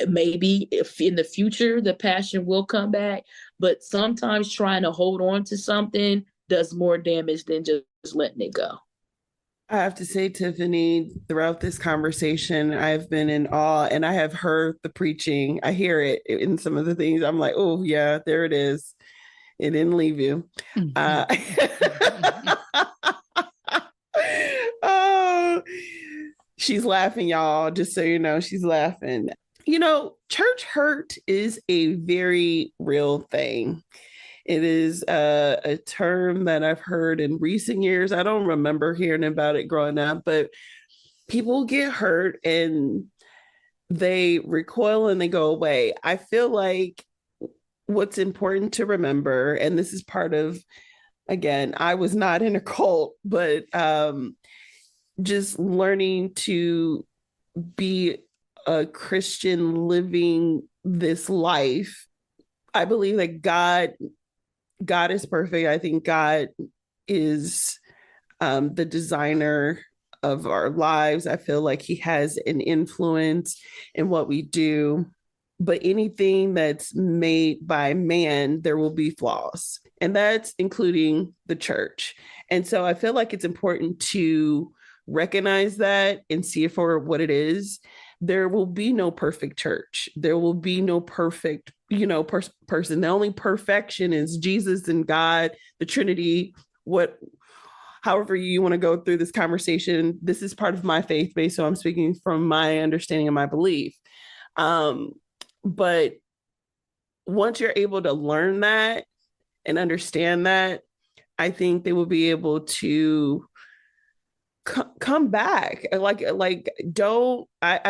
Maybe if in the future the passion will come back, but sometimes trying to hold on to something does more damage than just letting it go. I have to say, Tiffany, throughout this conversation, I've been in awe, and I have heard the preaching. I hear it in some of the things. I'm like, oh yeah, there it is. It didn't leave you. Oh, She's laughing, y'all, just so you know, she's laughing. You know, church hurt is a very real thing. It is a term that I've heard in recent years. I don't remember hearing about it growing up, but people get hurt and they recoil and they go away. I feel like what's important to remember, and this is part of, again, I was not in a cult, but just learning to be a Christian living this life. I believe that God is perfect. I think God is the designer of our lives. I feel like he has an influence in what we do. But anything that's made by man, there will be flaws. And that's including the church. And so I feel like it's important to recognize that and see it for what it is. There will be no perfect church. There will be no perfect, person. The only perfection is Jesus and God, the Trinity, however you want to go through this conversation. This is part of my faith base, so I'm speaking from my understanding and my belief. But once you're able to learn that and understand that, I think they will be able to come back. I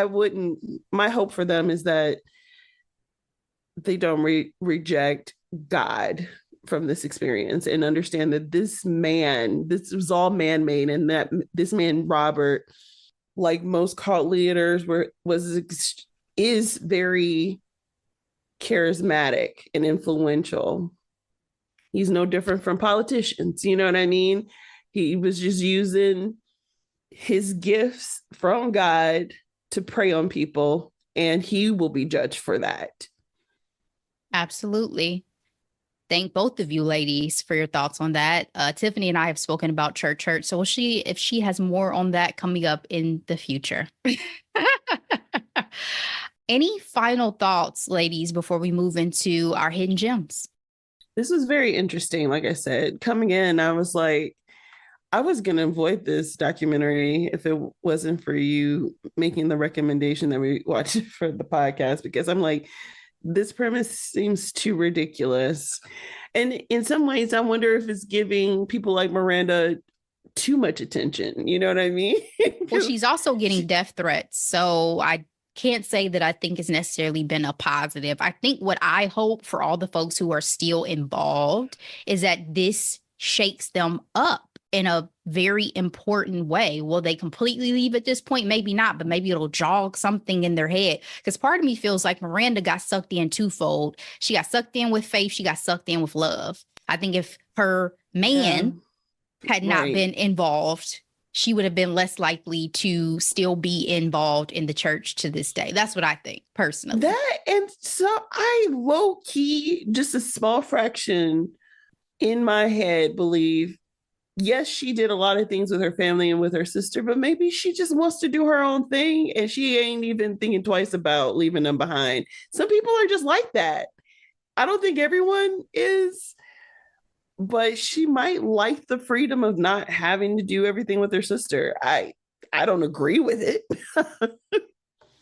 wouldn't, my hope for them is that they don't reject God from this experience and understand that this was all man-made, and that this man, Robert, like most cult leaders, is very charismatic and influential. He's no different from politicians, you know what I mean? He was just using his gifts from God to prey on people, and he will be judged for that. Absolutely. Thank both of you ladies for your thoughts on that. Tiffany and I have spoken about church hurt, so if she has more on that coming up in the future. Any final thoughts, ladies, before we move into our hidden gems? This was very interesting. Like I said, coming in, I was like, I was going to avoid this documentary if it wasn't for you making the recommendation that we watch for the podcast, because I'm like, this premise seems too ridiculous. And in some ways, I wonder if it's giving people like Miranda too much attention. You know what I mean? Well, she's also getting death threats. So I can't say that I think it's necessarily been a positive. I think what I hope for all the folks who are still involved is that this shakes them up in a very important way. Will they completely leave at this point? Maybe not, but maybe it'll jog something in their head. Because part of me feels like Miranda got sucked in twofold. She got sucked in with faith. She got sucked in with love. I think if her man had not been involved, she would have been less likely to still be involved in the church to this day. That's what I think, personally. And so I low key, just a small fraction in my head, believe, yes, she did a lot of things with her family and with her sister, but maybe she just wants to do her own thing and she ain't even thinking twice about leaving them behind. Some people are just like that. I don't think everyone is, but she might like the freedom of not having to do everything with her sister. I don't agree with it.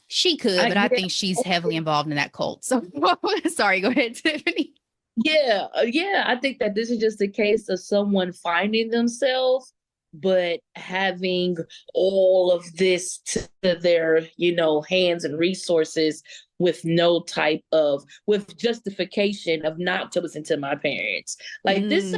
She could, but I think she's heavily involved in that cult. So sorry, go ahead, Tiffany. Yeah. I think that this is just a case of someone finding themselves, but having all of this to their, hands and resources with with justification of not to listen to my parents. Like this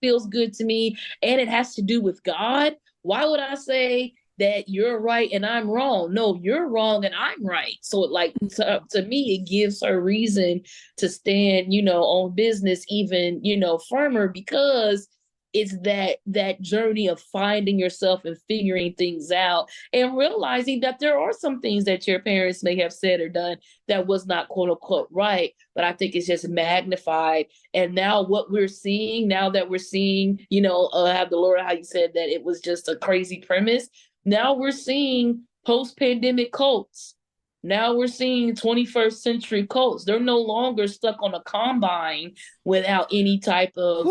feels good to me. And it has to do with God. Why would I say that you're right and I'm wrong? No, you're wrong and I'm right. So to me, it gives her reason to stand, on business even, firmer, because it's that journey of finding yourself and figuring things out and realizing that there are some things that your parents may have said or done that was not quote unquote right, but I think it's just magnified. And now what we're seeing, have Delora, how you said that it was just a crazy premise. Now we're seeing post-pandemic cults. Now we're seeing 21st century cults. They're no longer stuck on a combine without any type of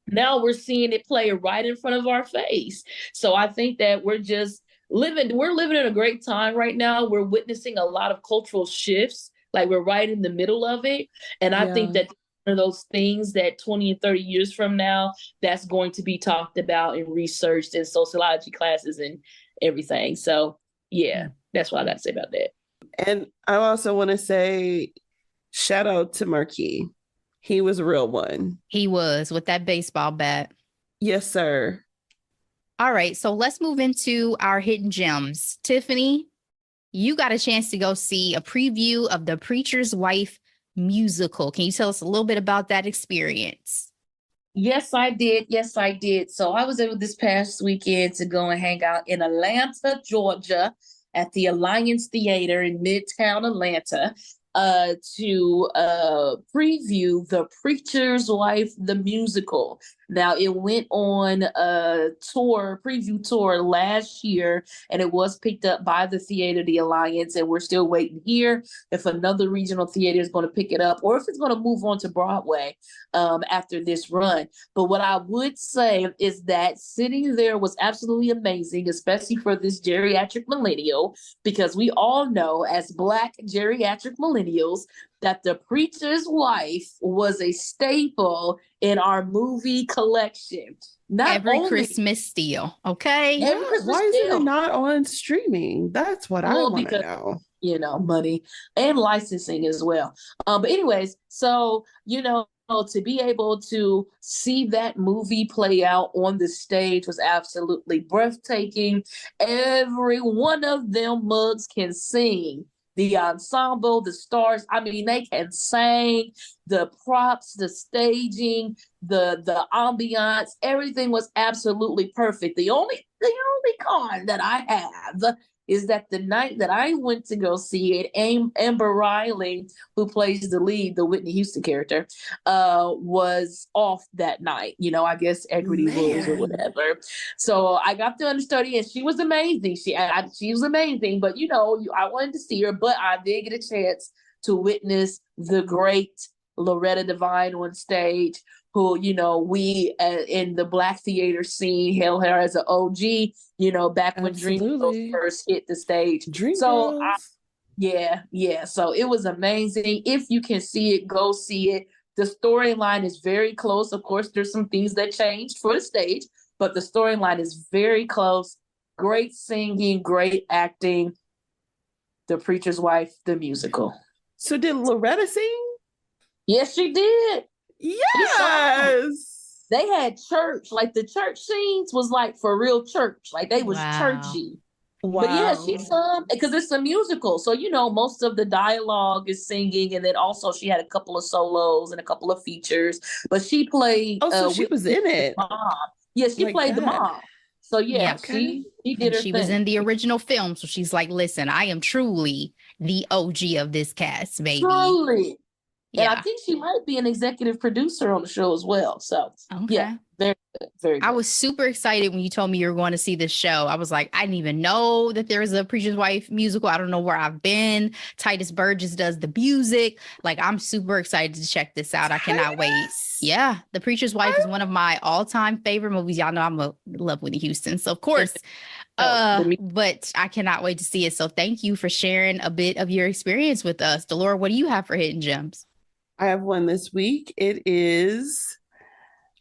now we're seeing it play right in front of our face. So I think that we're just we're living in a great time right now. We're witnessing a lot of cultural shifts. Like we're right in the middle of it. And I think that one of those things that 20 and 30 years from now, that's going to be talked about and researched in sociology classes and everything. So yeah, that's what I got to say about that. And I also want to say shout out to Marquis. He was a real one. He was, with that baseball bat. Yes, sir. All right, so let's move into our hidden gems. Tiffany, you got a chance to go see a preview of The Preacher's Wife musical. Can you tell us a little bit about that experience? Yes, I did. Yes, I did. So I was able this past weekend to go and hang out in Atlanta, Georgia, at the Alliance Theater in Midtown Atlanta, to preview The Preacher's Wife, the musical. Now, it went on a preview tour last year, and it was picked up by the theater, the Alliance, and we're still waiting here if another regional theater is going to pick it up or if it's going to move on to Broadway after this run. But what I would say is that sitting there was absolutely amazing, especially for this geriatric millennial, because we all know as Black geriatric millennials that The Preacher's Wife was a staple in our movie collection. Not every only Christmas steal, okay? Every Christmas Why is steal. it not on streaming? That's what I want to know. You know, money and licensing as well. But anyways, so, you know, to be able to see that movie play out on the stage was absolutely breathtaking. Every one of them mugs can sing. The ensemble, the stars, I mean, they can sing, the props, the staging, the ambiance, everything was absolutely perfect. The only con that I have is that the night that I went to go see it, Amber Riley, who plays the lead, the Whitney Houston character, was off that night. You know, I guess equity rules or whatever. So I got the understudy, and she was amazing. She was amazing. But you know, I wanted to see her, but I did get a chance to witness the great Loretta Devine on stage, who, you know, we in the Black theater scene hailed her as an OG, you know, back when Dreamgirls first hit the stage. So, so it was amazing. If you can see it, go see it. The storyline is very close. Of course, there's some things that changed for the stage, but the storyline is very close. Great singing, great acting. The Preacher's Wife, the musical. So did Loretta sing? Yes, she did. Yes. They had church, like the church scenes was like for real church, like they was churchy. Wow. But yeah, she sung because it's a musical. So, you know, most of the dialogue is singing. And then also she had a couple of solos and a couple of features. But she played. Oh, so she was in it. Mom. Yeah, she played the mom. So yeah, she did her She thing. was in the original film. So she's like, listen, I am truly the OG of this cast, baby. Truly. And I think she might be an executive producer on the show as well. So, yeah, very good, very good. I was super excited when you told me you were going to see this show. I was like, I didn't even know that there was a Preacher's Wife musical. I don't know where I've been. Titus Burgess does the music. Like, I'm super excited to check this out. I cannot wait. Yeah, The Preacher's Wife is one of my all-time favorite movies. Y'all know I'm a love Whitney Houston. So, of course, but I cannot wait to see it. So thank you for sharing a bit of your experience with us. Delora, what do you have for hidden gems? I have one this week. It is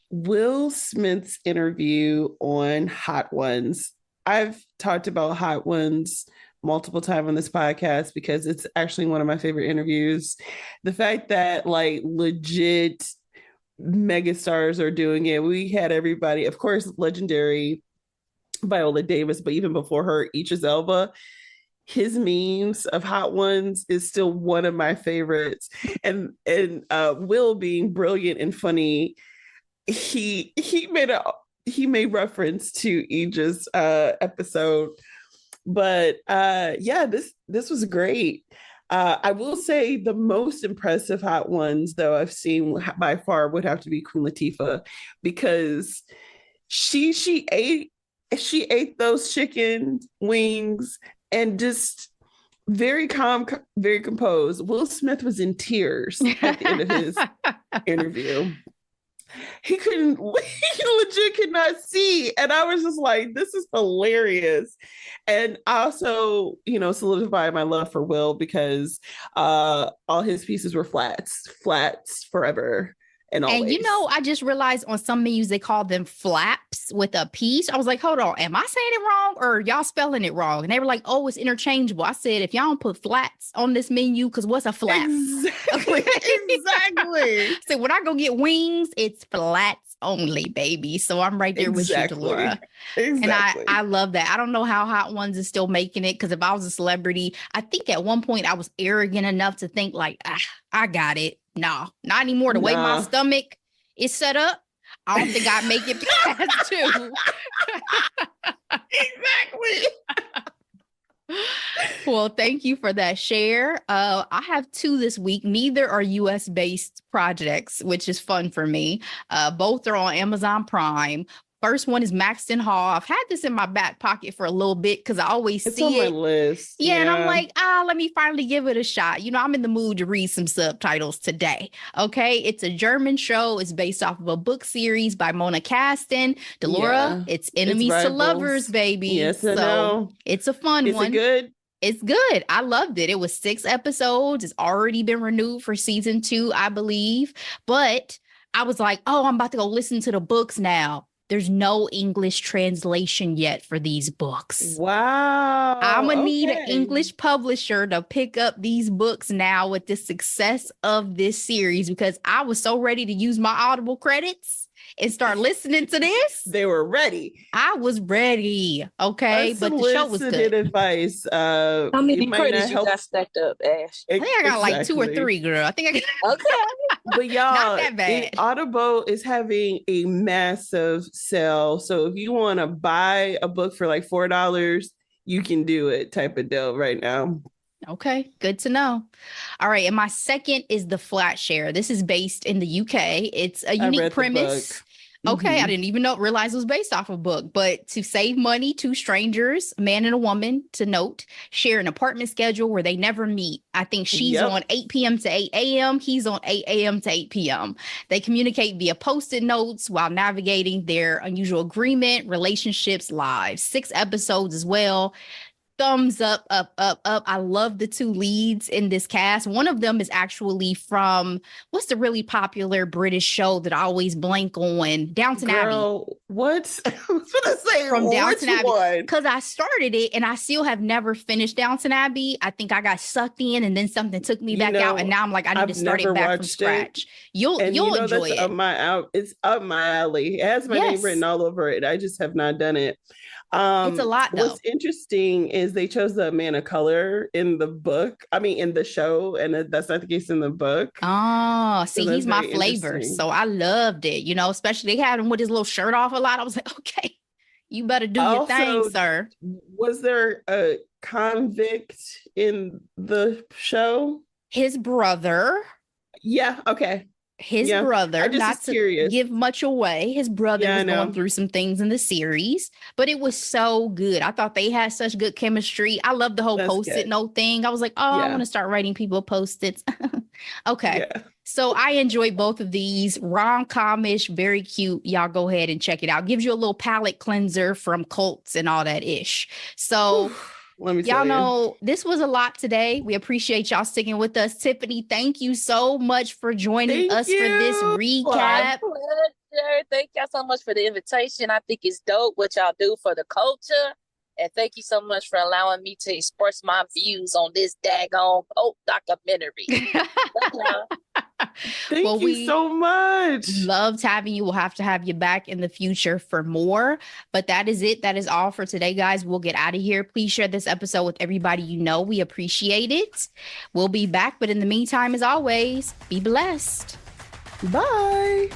Will Smith's interview on Hot Ones. I've talked about Hot Ones multiple times on this podcast because it's actually one of my favorite interviews. The fact that like legit megastars are doing it. We had everybody, of course, legendary Viola Davis, but even before her, Idris Elba. His memes of Hot Ones is still one of my favorites. And Will being brilliant and funny, he made reference to Idris episode. But this was great. I will say the most impressive Hot Ones though I've seen by far would have to be Queen Latifah, because she ate those chicken wings and just very calm, very composed. Will Smith was in tears at the end of his interview. he couldn't, he legit could not see. And I was just like, this is hilarious. And I also, solidified my love for Will because all his pieces were flats forever and always. And I just realized on some menus they call them flaps with a piece. I was like, hold on, am I saying it wrong or y'all spelling it wrong? And they were like, oh, it's interchangeable. I said, if y'all don't put flats on this menu, because what's a flap? Exactly. So when I go get wings, it's flats only, baby. So I'm right there with you, Delora. Exactly. And I love that. I don't know how Hot Ones is still making it, because if I was a celebrity, I think at one point I was arrogant enough to think like, I got it. No, not anymore. The way my stomach is set up, I don't think I'd make it past 2. Exactly. Well, thank you for that share. I have 2 this week. Neither are US based projects, which is fun for me. Both are on Amazon Prime. First one is Maxton Hall. I've had this in my back pocket for a little bit because I always it's see on it. My list. Yeah, and I'm like, let me finally give it a shot. I'm in the mood to read some subtitles today. Okay, it's a German show. It's based off of a book series by Mona Kasten. Delora, it's enemies to lovers, baby. Yes, I know. It's a fun one. Is it good? It's good. I loved it. It was 6 episodes. It's already been renewed for season 2, I believe. But I was like, I'm about to go listen to the books now. There's no English translation yet for these books. Wow. I'm going to need an English publisher to pick up these books now with the success of this series, because I was so ready to use my Audible credits and start listening to this. They were ready. I was ready. Okay. But the show was good. Advice. How many credits you got stacked up, Ash? I think I got like 2 or 3, girl. I think I got. Okay. But y'all, not that bad. Audible is having a massive sale. So if you want to buy a book for like $4, you can do it type of deal right now. Okay, good to know. All right, and my second is the Flatshare. This is based in the UK. It's a unique premise. Okay, I didn't even realize it was based off a book. But to save money, 2 strangers, a man and a woman, to note, share an apartment schedule where they never meet. I think she's on 8 p.m. to 8 a.m. He's on 8 a.m. to 8 p.m. They communicate via Post-it notes while navigating their unusual agreement, relationships, lives. 6 episodes as well. Thumbs up, up, up, up. I love the 2 leads in this cast. One of them is actually from, what's the really popular British show that I always blank on? Downton Abbey. What? I was going to say, from Downton Abbey. Because I started it and I still have never finished Downton Abbey. I think I got sucked in and then something took me back out. And now I'm like, I need to start it back from scratch. You'll enjoy it. It's up my alley. It has my name written all over it. I just have not done it. It's a lot, though. What's interesting is they chose the man of color in the show, and that's not the case in the book. Oh, see, he's my flavor. So I loved it, especially they had him with his little shirt off a lot. I was like, okay, you better do your thing, sir. Was there a convict in the show? His brother. Yeah, okay. His brother, not to give much away, his brother was going through some things in the series, but it was so good. I thought they had such good chemistry. I love the whole Post-it note thing. I was like, I want to start writing people Post-its. Okay. Yeah. So I enjoyed both of these. Rom-com-ish, very cute. Y'all go ahead and check it out. Gives you a little palate cleanser from cults and all that ish. So let me tell y'all this was a lot today. We appreciate y'all sticking with us. Tiffany, thank you so much for joining us for this recap. My pleasure. Thank y'all so much for the invitation. I think it's dope what y'all do for the culture. And thank you so much for allowing me to express my views on this daggone cult documentary. Thank you so much. Loved having you. We'll have to have you back in the future for more. But that is it. That is all for today, guys. We'll get out of here. Please share this episode with everybody you know. We appreciate it. We'll be back. But in the meantime, as always, be blessed. Bye.